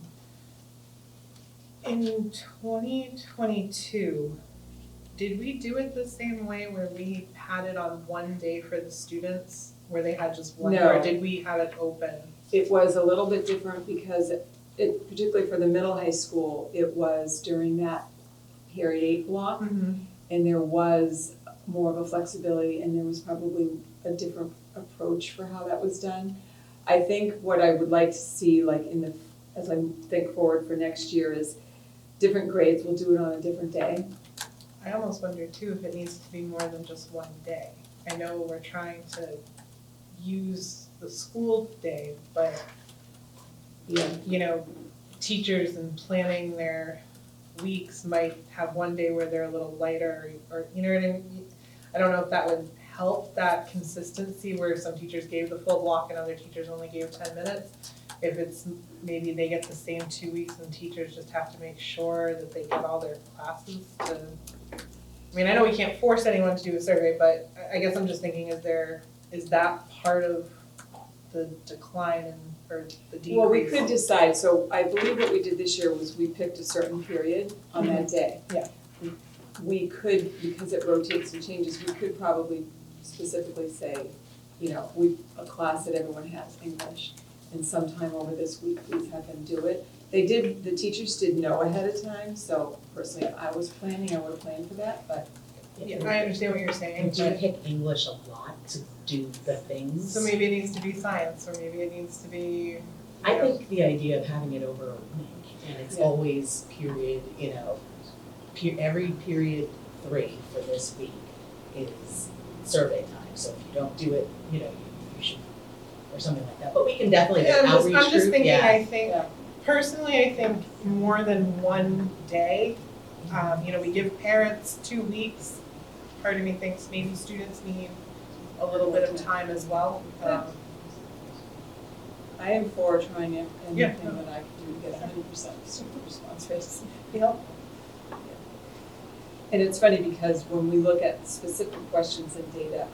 in 2022. Did we do it the same way where we had it on one day for the students, where they had just one, No. or did we have it open? It was a little bit different because it, particularly for the middle high school, it was during that period 8 block, and there was more of a flexibility, and there was probably a different approach for how that was done. I think what I would like to see, like as I think forward for next year, is different grades will do it on a different day. I almost wonder too if it needs to be more than just one day. I know we're trying to use the school day, but Yeah. you know, teachers and planning their weeks might have one day where they're a little lighter, or you know what I mean? I don't know if that would help that consistency where some teachers gave the full block and other teachers only gave 10 minutes. If it's maybe they get the same 2 weeks and teachers just have to make sure that they get all their classes to. I mean, I know we can't force anyone to do a survey, but I guess I'm just thinking, is that part of the decline or the decrease? Well, we could decide, so I believe what we did this year was we picked a certain period on that day. Yeah. We could, because it rotates and changes, we could probably specifically say, you know, a class that everyone has English, and sometime over this week, please have them do it. The teachers did know ahead of time, so personally, if I was planning, I would have planned for that, but. Yeah, I understand what you're saying, And do you but, pick English a lot to do the things? so maybe it needs to be science, or maybe it needs to be, I think the idea of having it over a week, and it's Yeah. always period, you know, every period 3 for this week is survey time. So if you don't do it, you know, you should, or something like that. But we can definitely Yeah, get I'm outreach just group, thinking, yeah. I think, Yeah. personally, I think more than one day. You know, we give parents 2 weeks. Part of me thinks maybe students need a little bit of time as well. I am for trying Yeah. anything that I can do to get 100% student response rates. Yep. And it's funny because when we look at specific questions and data,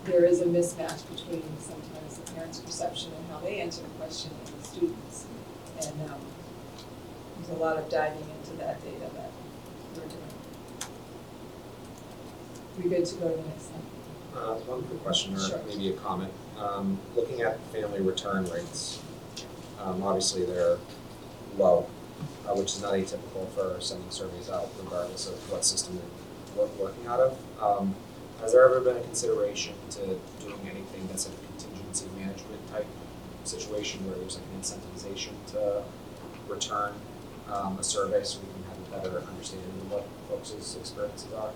there is a mismatch between sometimes the parents' perception and how they answer the question and the students. And there's a lot of diving into that data that we're doing. We good to go to the next slide? One quick question Sure. or maybe a comment. Looking at family return rates, obviously they're low, which is not atypical for sending surveys out regardless of what system we're working out of. Has there ever been a consideration to doing anything that's a contingency management type situation where there's like an incentivization to return a survey so we can have a better understanding of what folks' experiences are?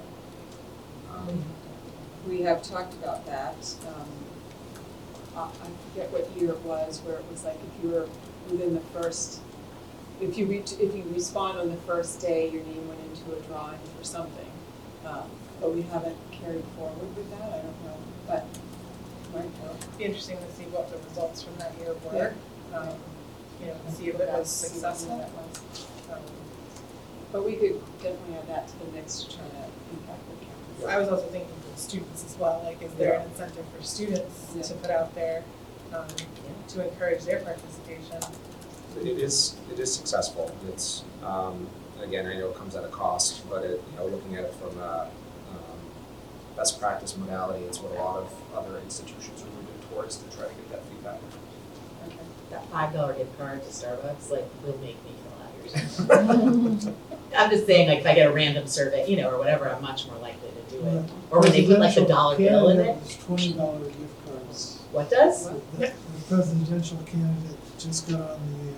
We have talked about that. I forget what year it was, where it was like if you were within the first, if you respond on the first day, your name went into a drawing for something. But we haven't carried forward with that, I don't know, but might go. Be interesting to see what the results from that year were. You know, see if it was successful. But we could definitely add that to the mix to try to impact the campus. I was also thinking for students as well, like is there an incentive for students to put out there to encourage their participation? It is successful. It's again, I know it comes at a cost, but looking at it from a best practice modality, it's what a lot of other institutions are moving towards to try to get that feedback. Okay. That $5 gift card to Starbucks, like, will make me feel happier. I'm just saying, like, if I get a random survey, or whatever, I'm much more likely to do it. Or when they put like the dollar bill in it. There's $20 gift cards. What does? The presidential candidate just got on the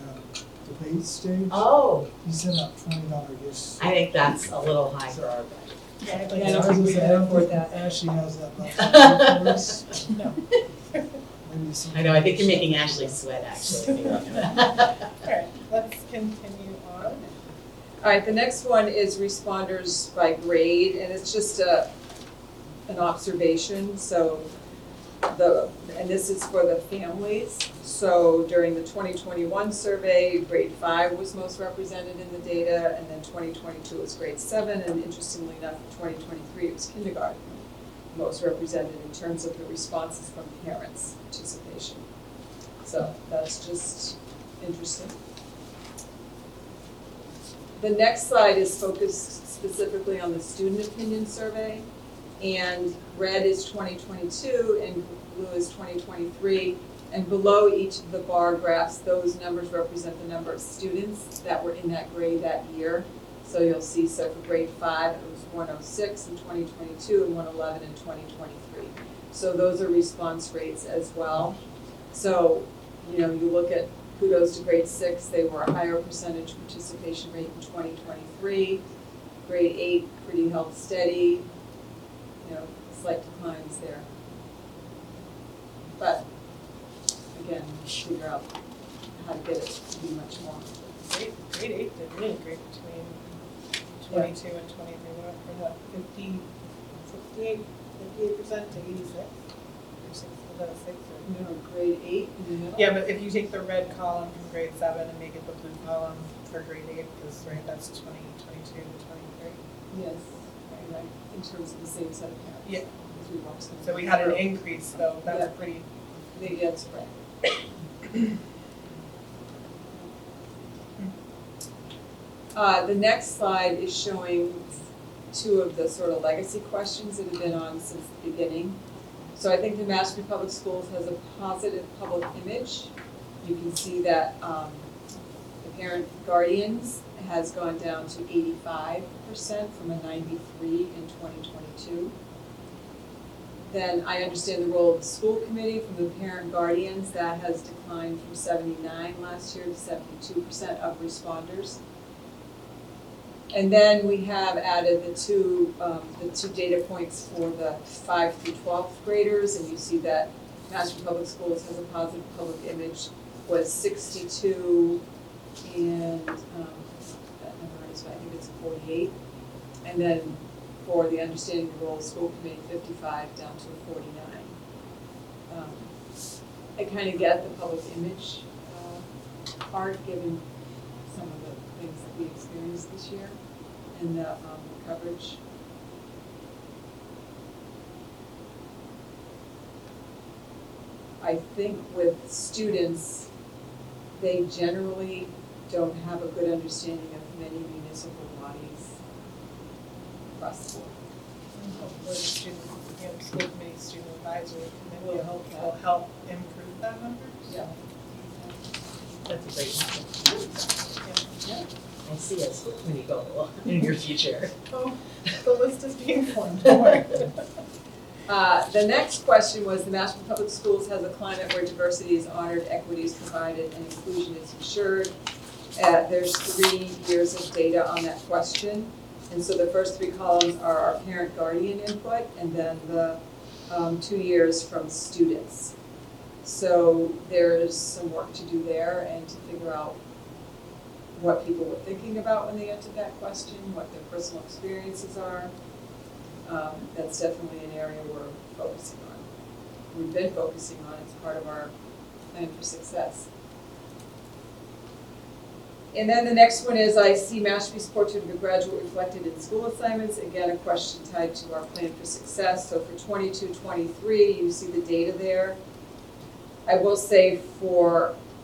debate stage. Oh, He sent out $20 gifts. I think that's a little high for our budget. Yeah, I don't think we can afford that. Ashley has that much for us. No. Maybe some- I know, I think you're making Ashley sweat, actually. Alright, let's continue on. All right, the next one is responders by grade, and it's just an observation. So and this is for the families. So during the 2021 survey, grade 5 was most represented in the data, and then 2022 was grade 7, and interestingly enough, in 2023 it was kindergarten most represented in terms of the responses from parents' participation. So that's just interesting. The next slide is focused specifically on the student opinion survey, and red is 2022 and blue is 2023. And below each of the bar graphs, those numbers represent the number of students that were in that grade that year. So you'll see, so for grade 5, it was 106 in 2022 and 111 in 2023. So those are response rates as well. So, you look at kudos to grade 6, they were a higher percentage participation rate in 2023. Grade 8, pretty held steady, slight declines there. But again, figure out how to get it to be much more. Grade 8 did really great between 22 and 23. We went from what, 58% to 86? Or 6, was that a 6 or? No, grade 8 in the middle. Yeah, but if you take the red column from grade 7 and make it the blue column for grade 8, because that's 2022 to 23. Yes, right, in terms of the same set of parents. Yeah. As we watched them. So we had an increase, though. That was Yeah. pretty. Big yes, right. The next slide is showing 2 of the sort of legacy questions that have been on since the beginning. So I think the Mashpee Public Schools has a positive public image. You can see that the parent guardians has gone down to 85% from a 93 in 2022. Then I understand the role of the school committee from the parent guardians, that has declined from 79 last year to 72% of responders. And then we have added the two data points for the 5th through 12th graders, and you see that Mashpee Public Schools has a positive public image, was 62, and that number is, I think it's 48. And then for the understanding the role of school committee, 55 down to 49. I kind of get the public image part, given some of the things that we experienced this year and the coverage. I think with students, they generally don't have a good understanding of many municipal bodies across the board. Hopefully, the student, school committee, student advisory committee Will help that. will help improve that number. Yeah. That's a great one. I see a school committee goal in your future. Oh, the list is being formed, don't worry. The next question was, the Mashpee Public Schools has a climate where diversity is honored, equity is provided, and inclusion is ensured. There's 3 years of data on that question. And so the first 3 columns are our parent guardian input, and then the 2 years from students. So there's some work to do there and to figure out what people were thinking about when they answered that question, what their personal experiences are. That's definitely an area we're focusing on. We've been focusing on, it's part of our plan for success. And then the next one is, I see Mashpee's portrait of a graduate reflected in school assignments. Again, a question tied to our plan for success. So for 22-23, you see the data there. I will say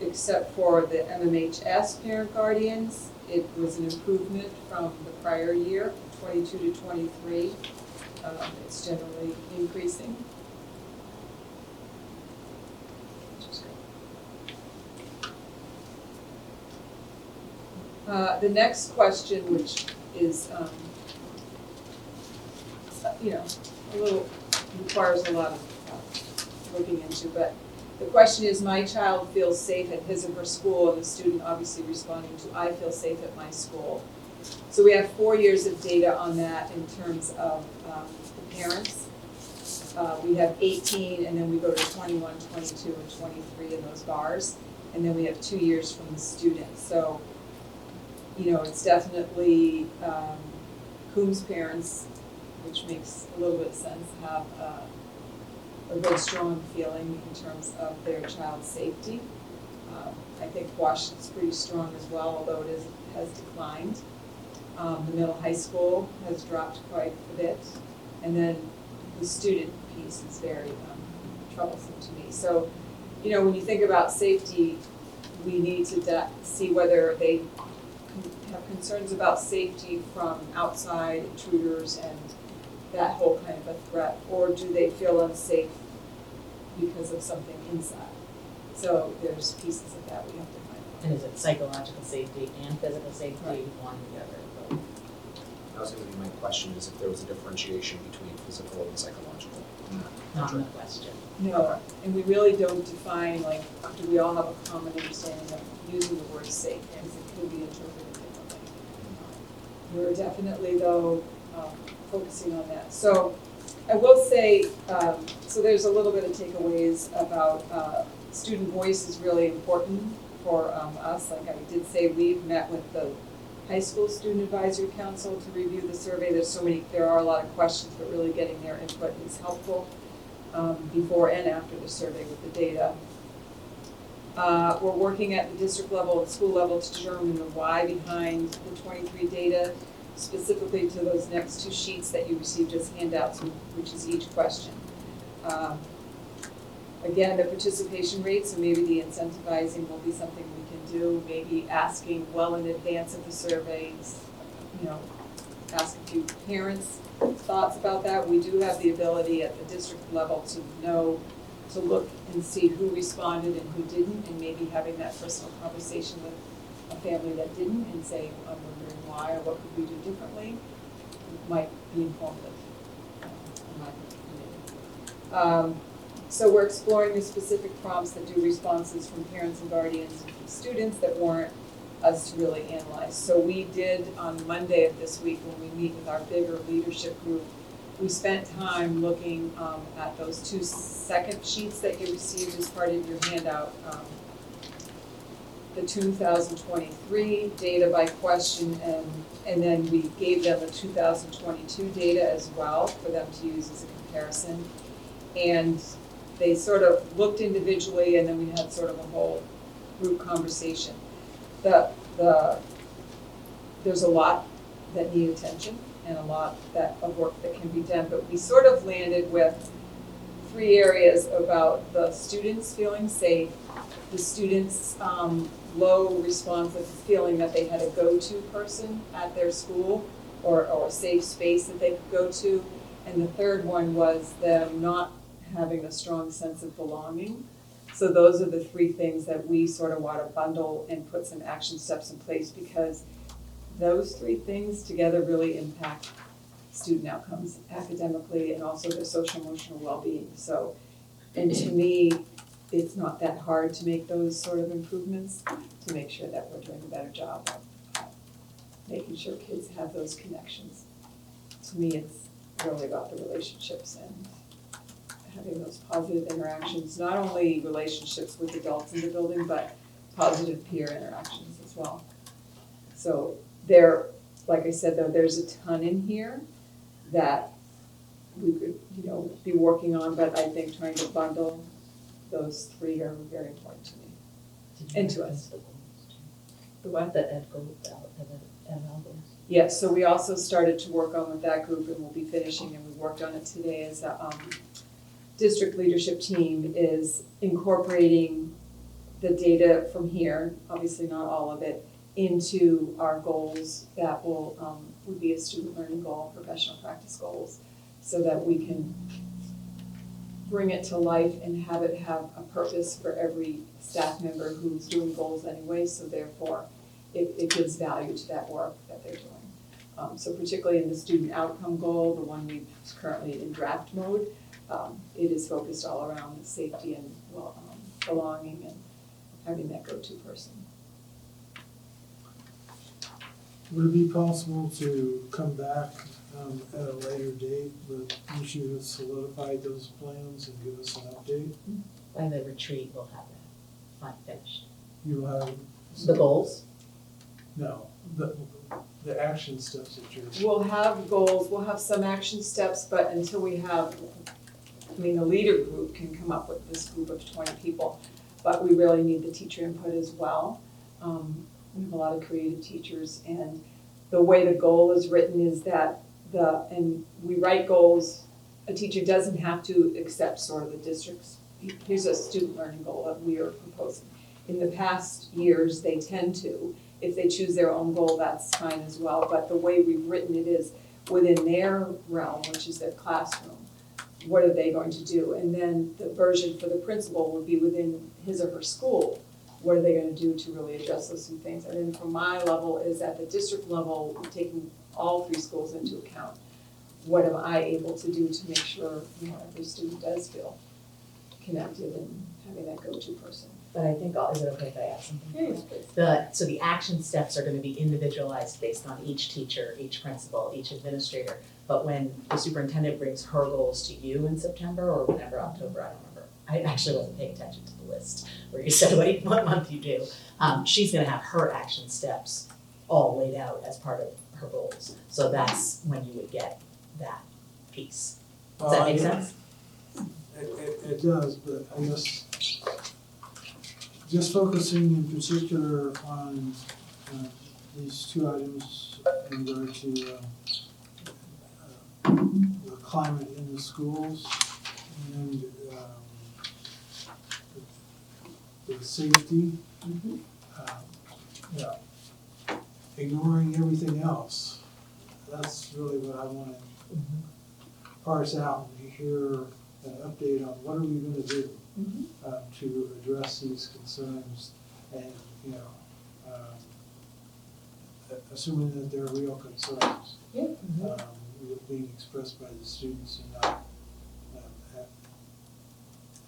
except for the MMHS parent guardians, it was an improvement from the prior year, 22-23. It's generally increasing. Which is great. The next question, which is, a little, requires a lot of looking into, but the question is, my child feels safe at his or her school, and the student obviously responding to, I feel safe at my school. So we have 4 years of data on that in terms of the parents. We have 18, and then we go to 21, 22, and 23 in those bars. And then we have 2 years from the students. So, it's definitely Coombs parents, which makes a little bit of sense, have a good, strong feeling in terms of their child's safety. I think Washington's pretty strong as well, although it has declined. The middle high school has dropped quite a bit. And then the student piece is very troublesome to me. So, when you think about safety, we need to see whether they have concerns about safety from outside intruders and that whole kind of a threat, or do they feel unsafe because of something inside? So there's pieces of that we have to find out. And is it psychological safety and physical safety, Right. one or the other? That was gonna be my question, is if there was a differentiation between physical and psychological. Not in the question. No, and we really don't define, like, do we all have a common understanding of using the word safe, because it could be interpreted differently. We're definitely, though, focusing on that. So I will say, so there's a little bit of takeaways about student voice is really important for us. Like I did say, we've met with the high school student advisory council to review the survey. There are a lot of questions, but really getting their input is helpful before and after the survey with the data. We're working at the district level and school level to determine the why behind the 23 data, specifically to those next 2 sheets that you received as handouts, which is each question. Again, the participation rates, and maybe the incentivizing will be something we can do, maybe asking well in advance of the surveys, ask a few parents' thoughts about that. We do have the ability at the district level to look and see who responded and who didn't, and maybe having that personal conversation with a family that didn't and say, I'm wondering why, or what could we do differently, might be informative. In my opinion. So we're exploring the specific prompts that do responses from parents and guardians and from students that warrant us to really analyze. So we did on Monday of this week, when we meet with our bigger leadership group, we spent time looking at those 2 second sheets that you received as part of your handout. The 2023 data by question, and then we gave them the 2022 data as well for them to use as a comparison. And they sort of looked individually and then we had sort of a whole group conversation. There's a lot that need attention and a lot of work that can be done, but we sort of landed with 3 areas about the students feeling safe, the students' low response of feeling that they had a go-to person at their school or a safe space that they could go to, and the third one was them not having a strong sense of belonging. So those are the 3 things that we sort of want to bundle and put some action steps in place, because those 3 things together really impact student outcomes academically and also their social emotional well-being. So, and to me, it's not that hard to make those sort of improvements to make sure that we're doing a better job of making sure kids have those connections. To me, it's really about the relationships and having those positive interactions, not only relationships with adults in the building, but positive peer interactions as well. So like I said, though, there's a ton in here that we could, be working on, but I think trying to bundle those 3 are very important to me and to us. The what? The ed goals, ed goals. Yes, so we also started to work on with that group, and we'll be finishing, and we worked on it today as a district leadership team, is incorporating the data from here, obviously not all of it, into our goals that would be a student learning goal, professional practice goals, so that we can bring it to life and have it have a purpose for every staff member who's doing goals anyway, so therefore it gives value to that work that they're doing. So particularly in the student outcome goal, the one we've currently in draft mode, it is focused all around the safety and belonging and having that go-to person. Would it be possible to come back at a later date, but once you have solidified those plans and give us an update? By the retreat, we'll have that finished. You have. The goals? No, the action steps that you're. We'll have goals, we'll have some action steps, but until we have, the leader group can come up with this group of 20 people, but we really need the teacher input as well. We have a lot of creative teachers, and the way the goal is written is that and we write goals, a teacher doesn't have to accept sort of the district's, here's a student learning goal that we are proposing. In the past years, they tend to. If they choose their own goal, that's fine as well, but the way we've written it is within their realm, which is their classroom, what are they going to do? And then the version for the principal would be within his or her school. What are they going to do to really address those 2 things? And then from my level is at the district level, taking all 3 schools into account. What am I able to do to make sure every student does feel connected and having that go-to person? But I think, is it okay if I add something? So the action steps are gonna be individualized based on each teacher, each principal, each administrator. But when the superintendent brings her goals to you in September or whenever, October, I don't remember. I actually wasn't paying attention to the list where you said what month you do. She's gonna have her action steps all laid out as part of her goals. So that's when you would get that piece. Does that make sense? It does, but I guess just focusing in particular on these 2 items in regard to the climate in the schools and the safety, ignoring everything else. That's really what I want to parse out and hear an update on what are we going to do to address these concerns, and assuming that they're real concerns being expressed by the students and not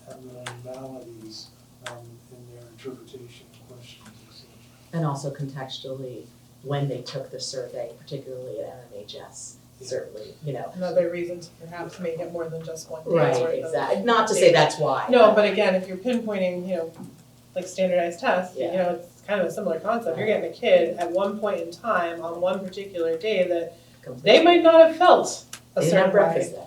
abnormalities in their interpretation of questions. And also contextually, when they took the survey, particularly at NMHS, certainly, Another reason to perhaps make it more than just one day's Right, worth of exactly. Not to say that's why. No, but again, if you're pinpointing, like standardized tests, Yeah. it's kind of a similar concept. You're getting a kid at one point in time on one particular day that they might not have felt a They didn't certain have breakfast way.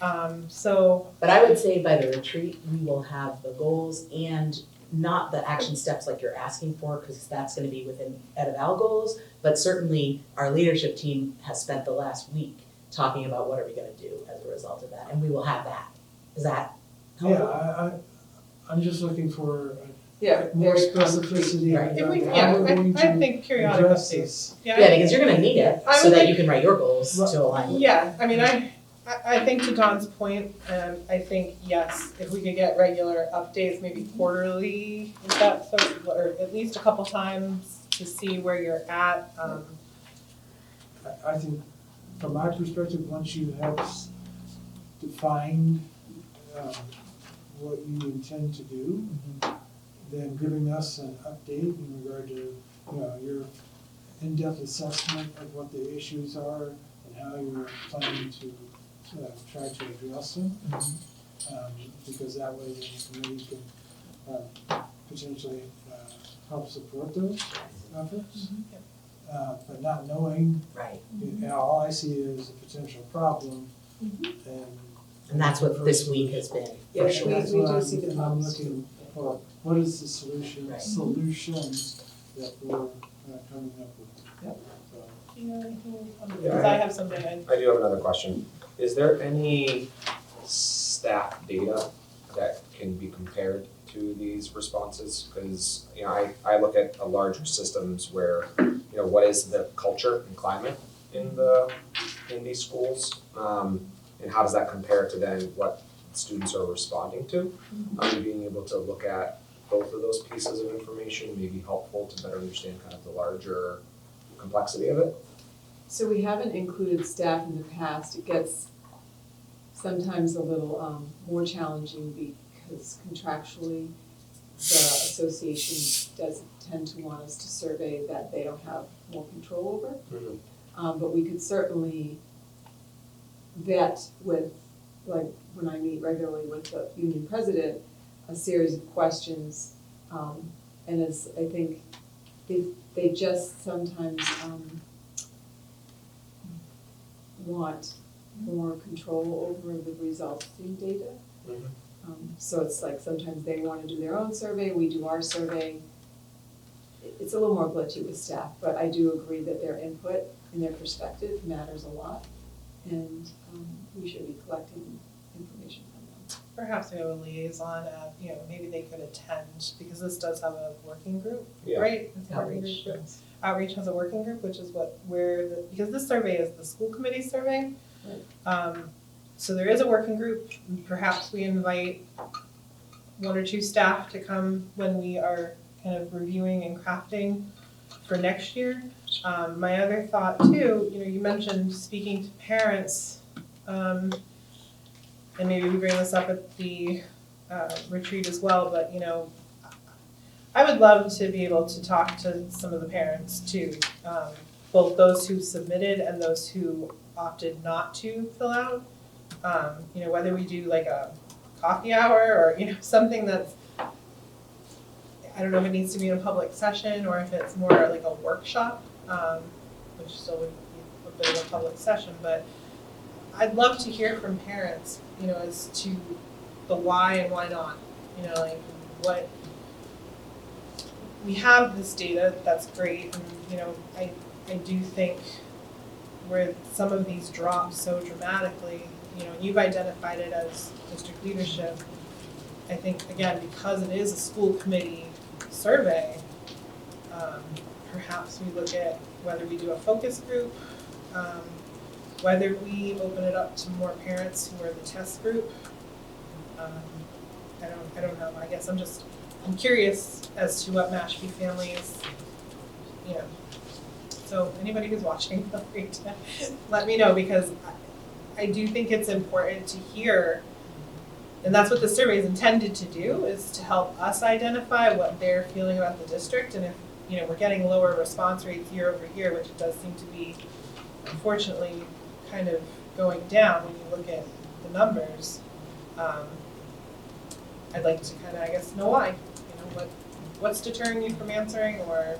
that day. So, But I would say by the retreat, we will have the goals and not the action steps like you're asking for, because that's gonna be within Ed Eval goals. But certainly, our leadership team has spent the last week talking about what are we gonna do as a result of that, and we will have that. Is that Yeah, helpful? I'm just looking for Yeah, more very concrete. specificity Right. if we, on yeah, how we're going I to think periodic address updates. this. Yeah, Yeah, because you're gonna need it, I so would that think- you can write your goals Right. to align with. Yeah, I mean, I think to Don's point, I think, yes, if we could get regular updates, maybe quarterly, is that, or at least a couple times to see where you're at. I think, from my perspective, once you have defined what you intend to do, then giving us an update in regard to, you know, your in-depth assessment of what the issues are and how you're planning to try to address them. Because that way the committee can potentially help support those efforts. But not knowing, Right, you know, all I see is a potential problem, and that's what this week has been, Yeah, for we- sure. that's we what do I'm, see the and I'm problems looking for, what is the solution, Right. solutions that we're coming up with. Yep. So, Do you know anything? Yeah, Because I have something I do have another question. Is there any staff data that can be compared to these responses? Because, you know, I look at a larger systems where, you know, what is the culture and climate in these schools? And how does that compare to then what students are responding to? Being able to look at both of those pieces of information may be helpful to better understand kind of the larger complexity of it. So we haven't included staff in the past. It gets sometimes a little more challenging because contractually, the association does tend to want us to survey that they don't have more control over. But we could certainly vet with, like, when I meet regularly with the union president, a series of questions. And as I think they just sometimes want more control over the resulting data. So it's like sometimes they want to do their own survey, we do our survey. It's a little more glitchy with staff, but I do agree that their input and their perspective matters a lot. And we should be collecting information from them. perhaps we have a liaison at, you know, maybe they could attend, because this does have a working group, Yeah. right? It's a working Outreach, group. Outreach has a working group, which is because this survey is the school committee survey. So there is a working group, perhaps we invite one or two staff to come when we are kind of reviewing and crafting for next year. My other thought too, you know, you mentioned speaking to parents, and maybe we bring this up at the retreat as well, but you know, I would love to be able to talk to some of the parents too, both those who submitted and those who opted not to fill out. You know, whether we do like a coffee hour or, you know, something that's, I don't know if it needs to be in a public session or if it's more like a workshop, which still would be a bit of a public session, but I'd love to hear from parents, you know, as to the why and why not, you know, like what, we have this data, that's great, and, you know, I do think where some of these drop so dramatically, you know, you've identified it as district leadership. I think, again, because it is a school committee survey, perhaps we look at whether we do a focus group, whether we open it up to more parents who are the test group. I don't know, I guess I'm curious as to what Mashpee families, you know. So anybody who's watching, feel free to let me know, because I do think it's important to hear, and that's what the survey is intended to do, is to help us identify what they're feeling about the district. And if, you know, we're getting lower response rates year over year, which it does seem to be, unfortunately, kind of going down when you look at the numbers, I'd like to kind of, I guess, know why. You know, what's deterring you from answering, or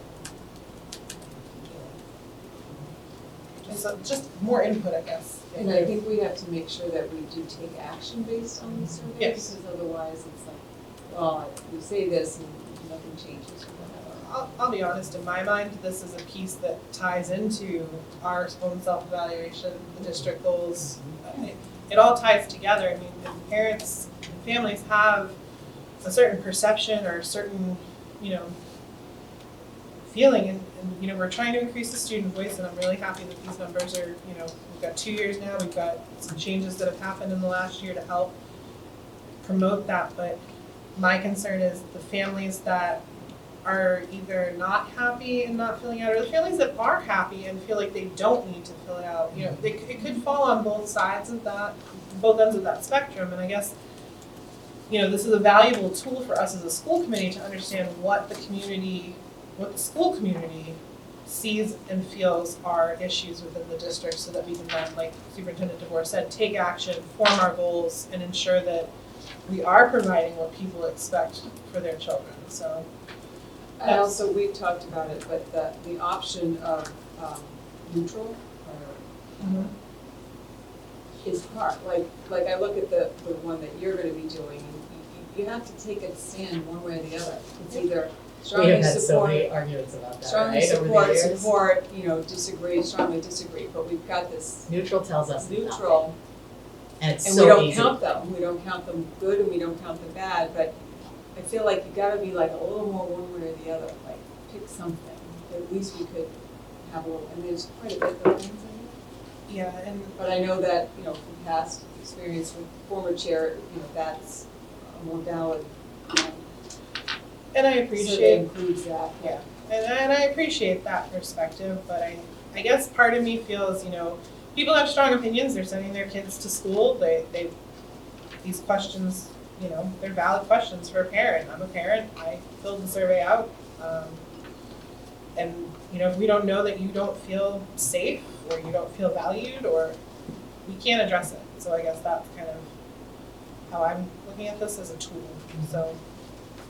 And so just more input, I guess. And I think we have to make sure that we do take action based on these surveys, Yes. because otherwise it's like, well, we say this and nothing changes or whatever. I'll be honest, in my mind, this is a piece that ties into our own self-evaluation, the district goals. It all ties together. I mean, if parents, families have a certain perception or a certain, feeling, and we're trying to increase the student voice, and I'm really happy that these numbers are, we've got 2 years now, we've got some changes that have happened in the last year to help promote that, but my concern is the families that are either not happy and not filling out, or the families that are happy and feel like they don't need to fill it out. It could fall on both sides of that, both ends of that spectrum, and I guess, this is a valuable tool for us as a school committee to understand what the school community sees and feels are issues within the district, so that we can then, like Superintendent DeVore said, take action, form our goals, and ensure that we are providing what people expect for their children, so. And also, we've talked about it, but the option of neutral or is hard. Like I look at the one that you're gonna be doing, and you have to take a stand one way or the other. It's either We strongly have had so support, many arguments about that, strongly right, over the years. support, disagree, strongly disagree, but we've got this Neutral tells us nothing, neutral, and it's and so we don't easy. count them. We don't count them good and we don't count them bad, but I feel like you gotta be like a little more one way or the other, like pick something. At least we could have a little, and there's quite a bit that things in it. Yeah, and But I know that, from past experience with former chair, that's a more valid, and I survey appreciate, includes that. yeah, and I appreciate that perspective, but I guess part of me feels, people have strong opinions, they're sending their kids to school, these questions, they're valid questions for a parent. I'm a parent, I filled the survey out, and, if we don't know that you don't feel safe, or you don't feel valued, or we can't address it, so I guess that's kind of how I'm looking at this as a tool, so.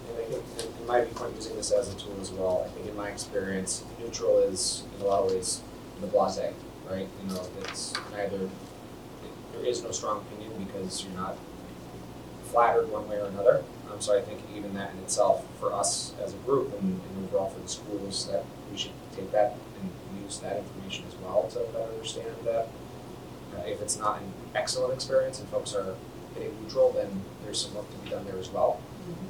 And I think, in my viewpoint, using this as a tool as well, I think in my experience, neutral is in a lot of ways the blasé, right? It's neither, there is no strong opinion because you're not flattered one way or another. So I think even that in itself, for us as a group and overall for the schools, that we should take that and use that information as well to better understand that if it's not an excellent experience and folks are hitting neutral, then there's some work to be done there as well.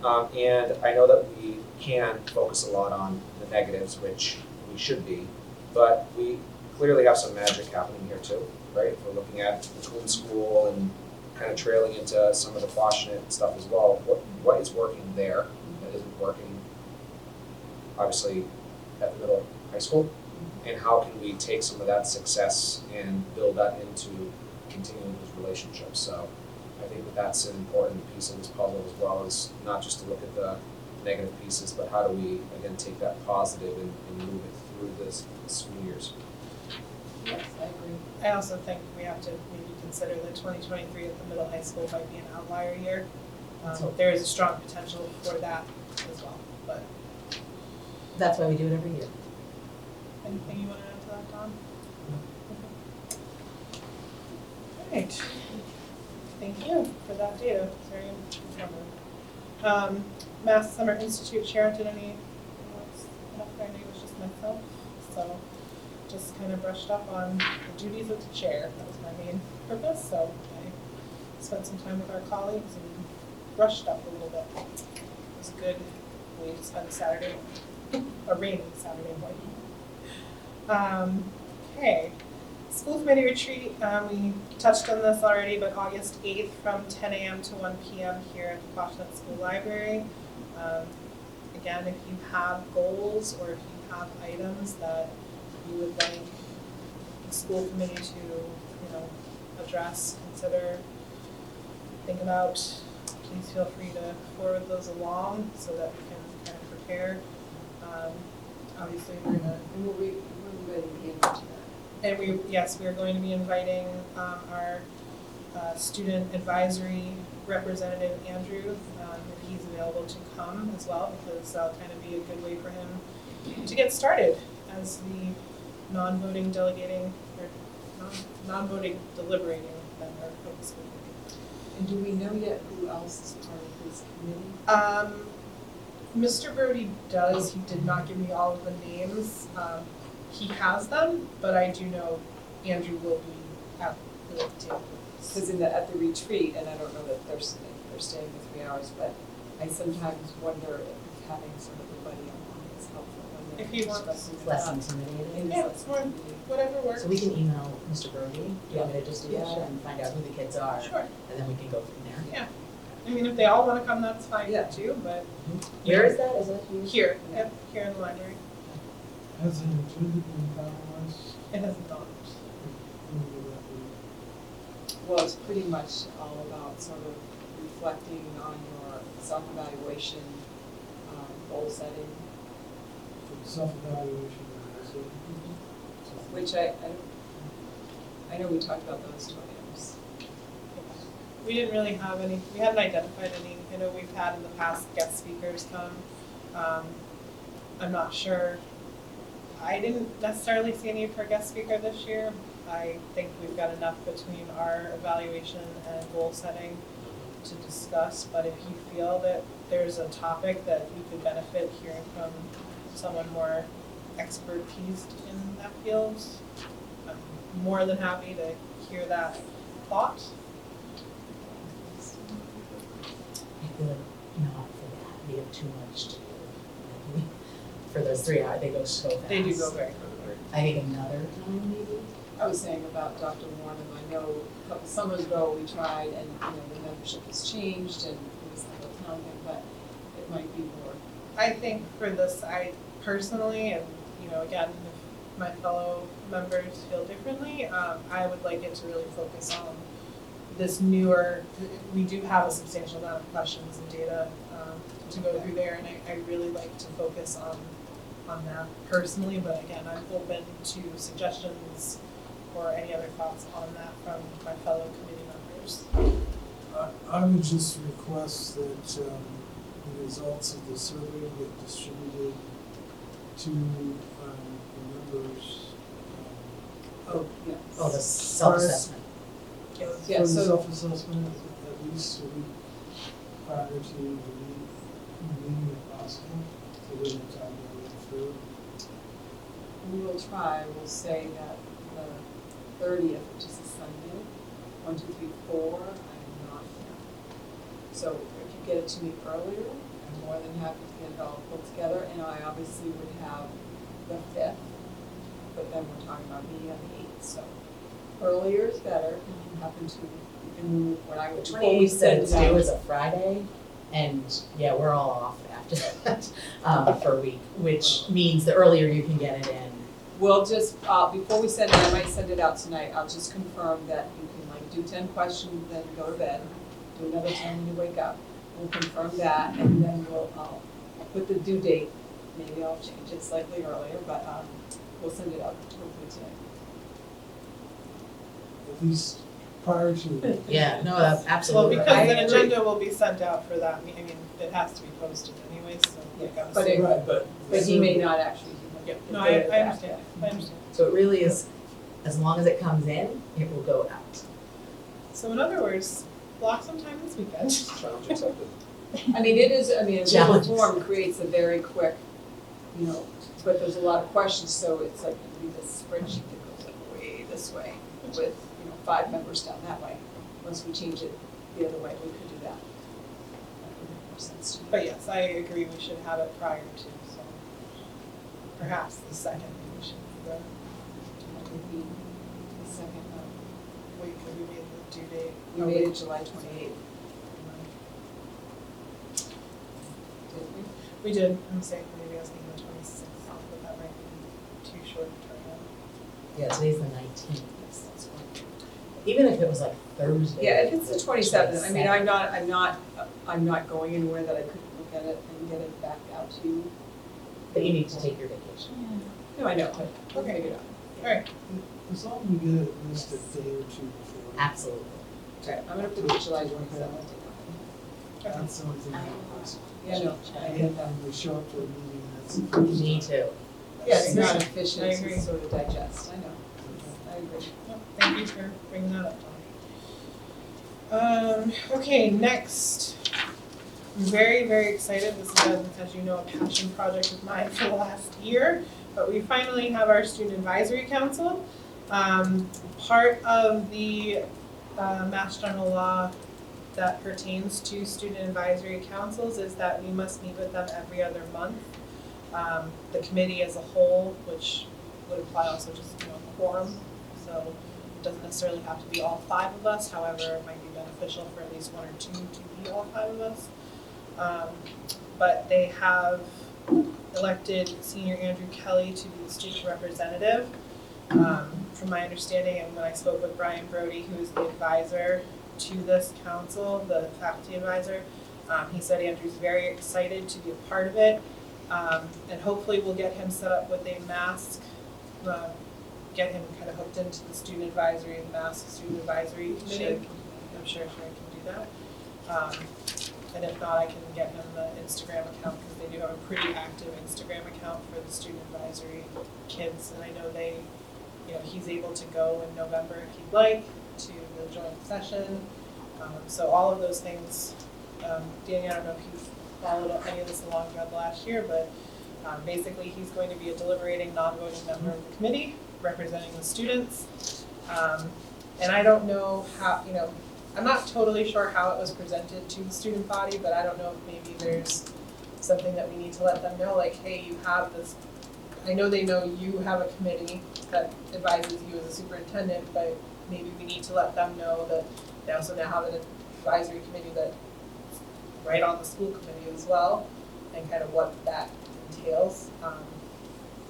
And I know that we can focus a lot on the negatives, which we should be, but we clearly have some magic happening here too, right? If we're looking at the Twin School and kind of trailing into some of the Quashnet stuff as well, what is working there that isn't working, obviously, at the middle high school? And how can we take some of that success and build that into continuing those relationships? So I think that that's an important piece of this puzzle as well, is not just to look at the negative pieces, but how do we, again, take that positive and move it through this school years. Yes, I agree. I also think we have to maybe consider that 2023 at the middle high school might be an outlier year. There is a strong potential for that as well, but That's why we do it every year. anything you want to add to that, Don? All right. Thank you for that data. It's very informative. Mass Summer Institute chair, did any else up there? I think it was just myself, so just kind of brushed up on the duties of the chair. That was my main purpose, so I spent some time with our colleagues and brushed up a little bit. It was a good way to spend a Saturday, a rainy Saturday morning. Okay, school committee retreat, we touched on this already, but August 8th from 10 a.m. to 1 p.m. here at the Quashnet School Library. Again, if you have goals or if you have items that you would like the school committee to, address, consider, think about, please feel free to forward those along so that we can kind of prepare. Obviously, we're gonna. And we'll be into that. And we are going to be inviting our student advisory representative, Andrew, if he's available to come as well, because that'll kind of be a good way for him to get started as the non-voting delegating or non-voting deliberating than our public school committee. And do we know yet who else is part of this committee? Mr. Brody does, he did not give me all of the names. He has them, but I do know Andrew will be at the table. Because at the retreat, and I don't know that they're staying for 3 hours, but I sometimes wonder if having sort of a buddy along is helpful when they're If he wants. discussing It's it. less intimidating. Yeah, it's more, whatever works. So we can email Mr. Brody, do you want me to just do that Yeah. and find out who the kids are? Sure. And then we can go from there. I mean, if they all wanna come, that's fine Yeah. too, but Where is that? Is that here? here, yep, here in the library. Has it included in finalized? It has not. Well, it's pretty much all about sort of reflecting on your self-evaluation, goal setting, For self-evaluation, also. which I know we talked about those 2 items. We didn't really have any, we hadn't identified any, I know we've had in the past guest speakers come. I'm not sure, I didn't necessarily see a need for a guest speaker this year. I think we've got enough between our evaluation and goal setting to discuss, but if you feel that there's a topic that you could benefit hearing from someone more expertised in that field, I'm more than happy to hear that thought. I feel like not for that, we have too much to do. For those 3 hours, they go so fast. They do go very quickly. I think another time maybe. I was saying about Dr. Warren, I know a couple summers ago we tried and, the membership has changed and it was the whole town thing, but it might be more. I think for this, I personally, and again, if my fellow members feel differently, I would like it to really focus on this newer, we do have a substantial amount of questions and data to go through there, and I really like to focus on that personally, but again, I'm open to suggestions or any other thoughts on that from my fellow committee members. I would just request that the results of the survey get distributed to the members. Oh, yes. Oh, the self-assessment. Yeah, For the so- self-assessment, at least a week prior to the meeting if possible, so we have time to read through. We will try, we'll say that the 30th, which is a Sunday, 1, 2, 3, 4, I'm not here. So if you get it to me earlier, I'm more than happy to get it all put together, and I obviously would have the 5th, but then we're talking about me on the 8th, so earlier is better. If you happen to, you can move when I would. 28th said due is a Friday, and yeah, we're all off after that for a week, which means the earlier you can get it in. We'll just, before we send it, I might send it out tonight, I'll just confirm that you can do 10 questions, then go to bed, do another 10 when you wake up. We'll confirm that, and then I'll put the due date, maybe I'll change it slightly earlier, but we'll send it out hopefully tonight. At least prior to. Yeah, no, that's Well, absolutely. because I an agree. agenda will be sent out for that, I mean, it has to be posted anyways, so we gotta But see. it- Right, but. But he may not actually. Yeah, no, I understand, I understand. So it really is, as long as it comes in, it will go out. So in other words, block some time this weekend. Challenge accepted. I mean, it is, a Google Challenges. form creates a very quick, but there's a lot of questions, so it's like, you need this spreadsheet that goes like way this way with, 5 members down that way. Once we change it the other way, we could do that. That would make more sense to me. But yes, I agree, we should have it prior to, so perhaps the second, we should be the That would be the second, week that we made the due date. we made it July 28th, didn't we? We did, I'm saying maybe I was thinking the 26th, but that might be too short a turnaround. Yeah, today's the 19th. Even if it was like Thursday. Yeah, if it's the 27th, I mean, 27th. I'm not going anywhere that I couldn't look at it and get it back out to you. But you need to take your vacation. No, I know, but we'll Okay. figure it out. Alright, As long as we get it at least a day or two before. Absolutely. Okay, I'm gonna put it July 27th. That's something that was. Yeah, no, I get that. And we show up to a meeting, that's the first. Me too. Yeah, it's not I efficient agree. to sort of digest, I know. I agree. Yep, thank you for bringing that up, Tom. Okay, next. I'm very, very excited. This has been, as you know, a passion project of mine for the last year. But we finally have our Student Advisory Council. Part of the Mass General Law that pertains to student advisory councils is that we must meet with them every other month. The committee as a whole, which would apply also just, quorum, so it doesn't necessarily have to be all 5 of us, however, it might be beneficial for at least 1 or 2 to be all 5 of us. But they have elected Senior Andrew Kelly to be the student representative. From my understanding, and when I spoke with Brian Brody, who is the advisor to this council, the faculty advisor, he said Andrew's very excited to be a part of it, and hopefully we'll get him set up with a mask, get him kind of hooked into the student advisory and mask student advisory committee. I'm sure Sherry can do that. And if not, I can get him the Instagram account, because they do have a pretty active Instagram account for the student advisory kids, and I know they, he's able to go in November if he'd like to the joint session. So all of those things, Danny, I don't know if you've followed any of this along throughout the last year, but basically he's going to be a deliberating, non-voting member of the committee representing the students. And I don't know how, I'm not totally sure how it was presented to the student body, but I don't know if maybe there's something that we need to let them know, like, hey, you have this, I know they know you have a committee that advises you as a superintendent, but maybe we need to let them know that they also now have an advisory committee that's right on the school committee as well, and kind of what that entails.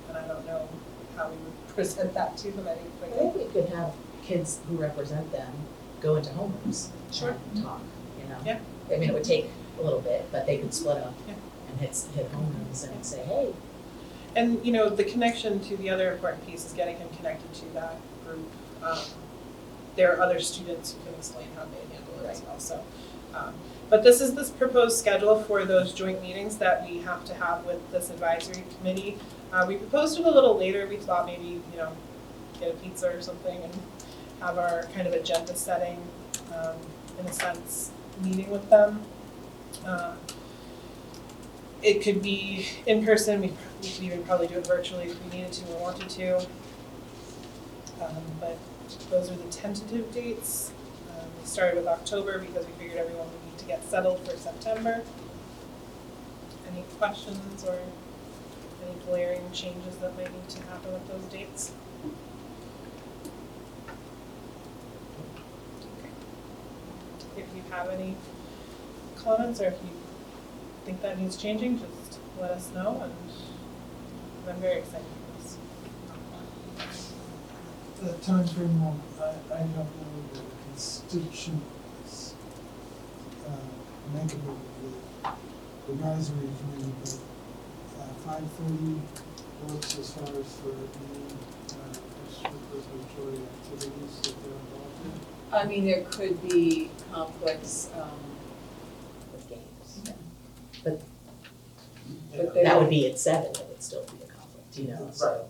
And I don't know how we would present that to them. I think we could have kids who represent them go into homerooms and talk, Yeah. I mean, it would take a little bit, but they could split up Yeah. and hit homerooms and say, hey. And, the connection to the other important piece is getting him connected to that group. There are other students who can explain how they handle it as well, so. But this is this proposed schedule for those joint meetings that we have to have with this advisory committee. We proposed it a little later. We thought maybe, get a pizza or something and have our kind of agenda setting, in a sense, meeting with them. It could be in person. We could even probably do it virtually if we needed to or wanted to. But those are the tentative dates. We started with October because we figured everyone would need to get settled for September. Any questions or any glaring changes that might need to happen with those dates? If you have any comments or if you think that needs changing, just let us know, and I'm very excited for this. The time frame, I don't know the constituents, makeup of the advisory committee, but 5:30 works as far as for any extracurricular activities that they're involved in. I mean, there could be conflicts, With games, but but they that would don't, be at 7, it would still be a conflict, so.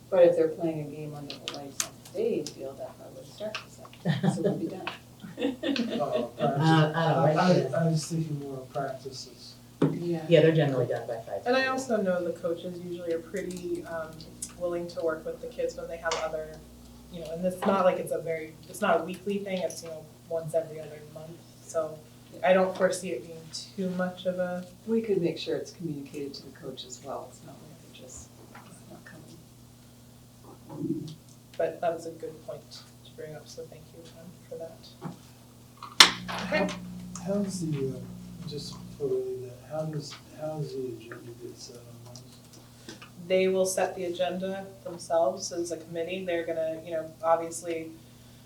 but if they're playing a game under the lights on today's field, that probably would start at 7, so we'll be done. I was thinking more of practices. Yeah, they're generally done by 5. And I also know the coaches usually are pretty willing to work with the kids when they have other, and it's not like it's not a weekly thing, it's, once every other month. So I don't foresee it being too much of a, We could make sure it's communicated to the coach as well, it's not like they're just not coming. but that was a good point to bring up, so thank you for that. Okay. How's the, just before we leave that, how's the agenda get set on those? They will set the agenda themselves as a committee. They're gonna, obviously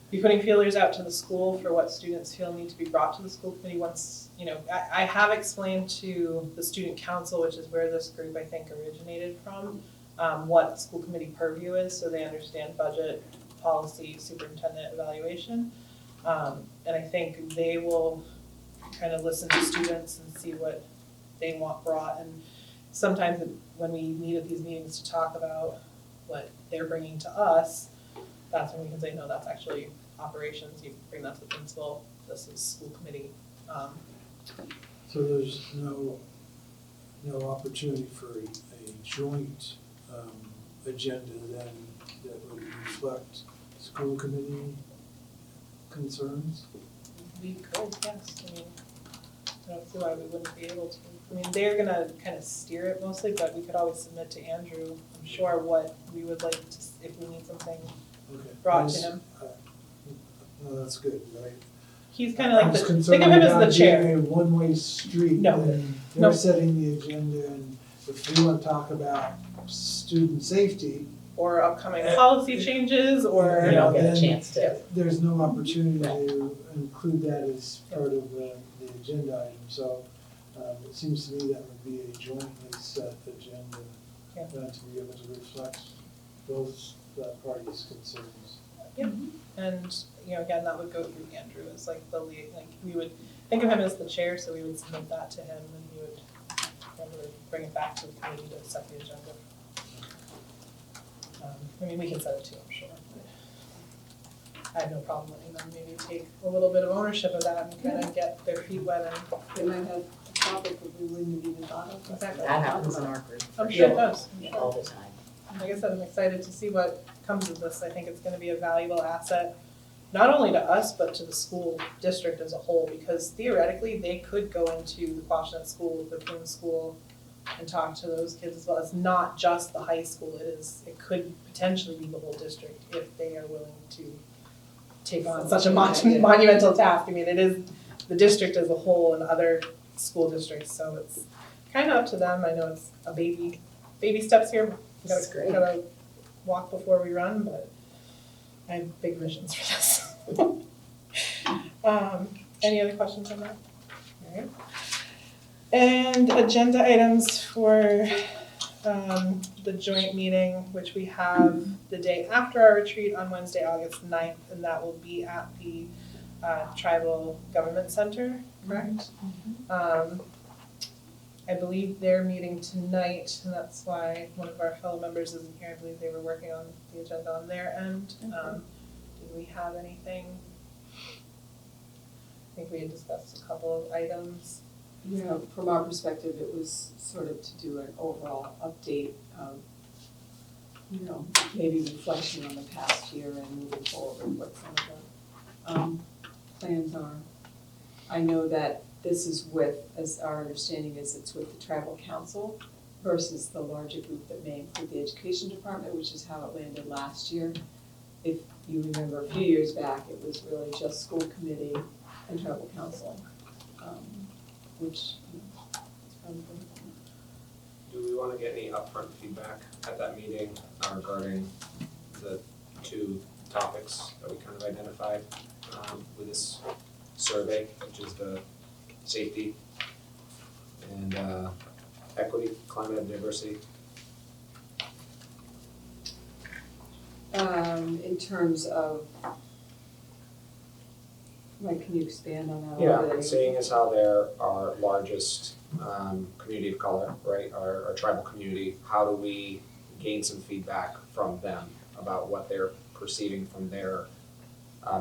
be putting feelers out to the school for what students feel need to be brought to the school committee once, I have explained to the student council, which is where this group I think originated from, what school committee purview is, so they understand budget, policy, superintendent evaluation. And I think they will kind of listen to students and see what they want brought, and sometimes when we meet at these meetings to talk about what they're bringing to us, that's when we can say, no, that's actually operations, you bring that to the principal, this is school committee. So there's no opportunity for a joint agenda then that would reflect school committee concerns? We could, yes, I mean, I don't see why we wouldn't be able to. I mean, they're gonna kind of steer it mostly, but we could always submit to Andrew, I'm sure, what we would like to, if we need something Okay. brought to him. No, that's good, right? He's kind of like I was the, concerned think of him as about the chair. being a one-way street, No. and No. they're setting the agenda, and if we want to talk about student safety, Or upcoming policy changes, or, We don't get a then chance to. there's no opportunity to include that as part of the agenda item, so it seems to me that would be a jointly set agenda Yeah. to be able to reflect those parties' concerns. and, you know, again, that would go through Andrew as like the lead, like, we would think of him as the chair, so we would submit that to him, and he would, bring it back to the committee to set the agenda. I mean, we can set it too, I'm sure, but I have no problem letting them maybe take a little bit of ownership of that and kind of get their feet wet and. They might have a topic that we wouldn't have even thought of. Exactly. That happens in our group. I'm sure it does. All the time. Like I said, I'm excited to see what comes of this. I think it's gonna be a valuable asset, not only to us, but to the school district as a whole, because theoretically, they could go into the Quashnet School, the Coon School, and talk to those kids as well. It's not just the high school, it could potentially be the whole district if they are willing to take on such a monumental task. I mean, it is the district as a whole and other school districts, so it's kind of up to them. I know it's a baby steps here. We This is great. gotta walk before we run, but I have big visions for this. Any other questions on that? All right. And agenda items for the joint meeting, which we have the day after our retreat on Wednesday, August 9th, and that will be at the Tribal Government Center, correct? I believe they're meeting tonight, and that's why one of our fellow members isn't here. I believe they were working on the agenda on their end. Do we have anything? I think we had discussed a couple of items. You know, from our perspective, it was sort of to do an overall update of, you know, maybe reflection on the past year and moving forward, what some of the plans are. I know that this is with, as our understanding is, it's with the tribal council versus the larger group that may include the education department, which is how it landed last year. If you remember a few years back, it was really just school committee and tribal council, which, you know, is probably good. Do we want to get any upfront feedback at that meeting regarding the two topics that we kind of identified with this survey, which is the safety and equity, climate and diversity? In terms of, like, can you expand on that a little bit? Yeah, seeing as how they're our largest community of color, right, our tribal community, how do we gain some feedback from them about what they're perceiving from their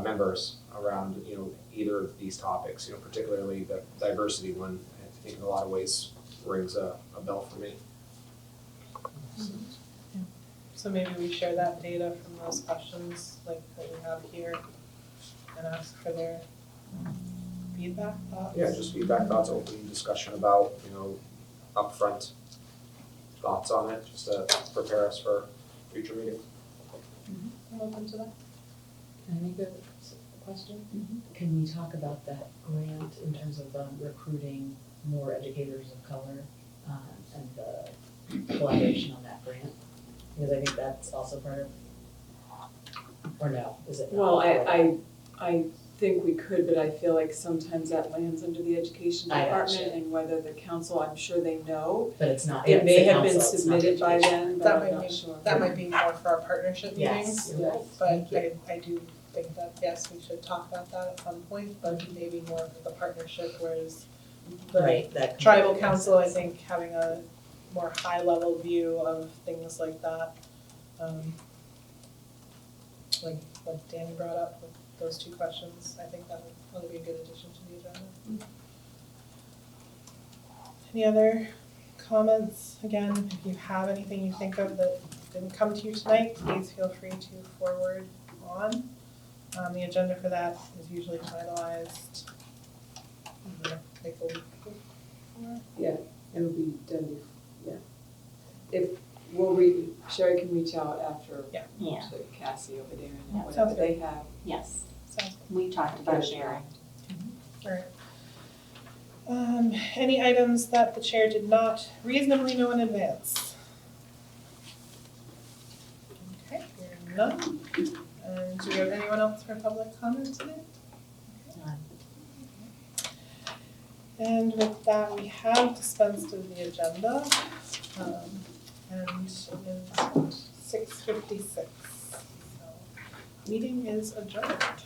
members around, you know, either of these topics, you know, particularly the diversity one, I think in a lot of ways rings a bell for me. So maybe we share that data from those questions, like that we have here, and ask for their feedback, thoughts? Yeah, just feedback, thoughts, open discussion about, you know, upfront thoughts on it, just to prepare us for future meetings. I'm open to that. Can I make a question? Can we talk about that grant in terms of recruiting more educators of color and the collaboration on that grant? Because I think that's also part of, or no, is it not? Well, I think we could, but I feel like sometimes that lands under the education I department gotcha. and whether the council, I'm sure they know. But it's not, It it's may the have been council, it's not the submitted by education. them, but That I'm might not be- sure. That might be more for our partnership meetings. Yes, you're right. But I do think that, yes, we should talk about that at some point, but maybe more for the partnership, whereas the Right, that. tribal council, I think, having a more high-level view of things like that. like what Danny brought up with those two questions, I think that'll be a good addition to the agenda. Any other comments? Again, if you have anything you think of that didn't come to you tonight, please feel free to forward on. The agenda for that is usually finalized like a week before. It'll be done Sherry can reach out after Yeah. Yeah, to Cassie over there and Yeah. whatever Sounds good. they have. yes, Sounds we talked about sharing. good. All right. Any items that the chair did not reasonably know in advance? Okay, hearing none. And do we have anyone else for public comment today? None. And with that, we have dispensed of the agenda, and it is 6:56. So, meeting is adjourned.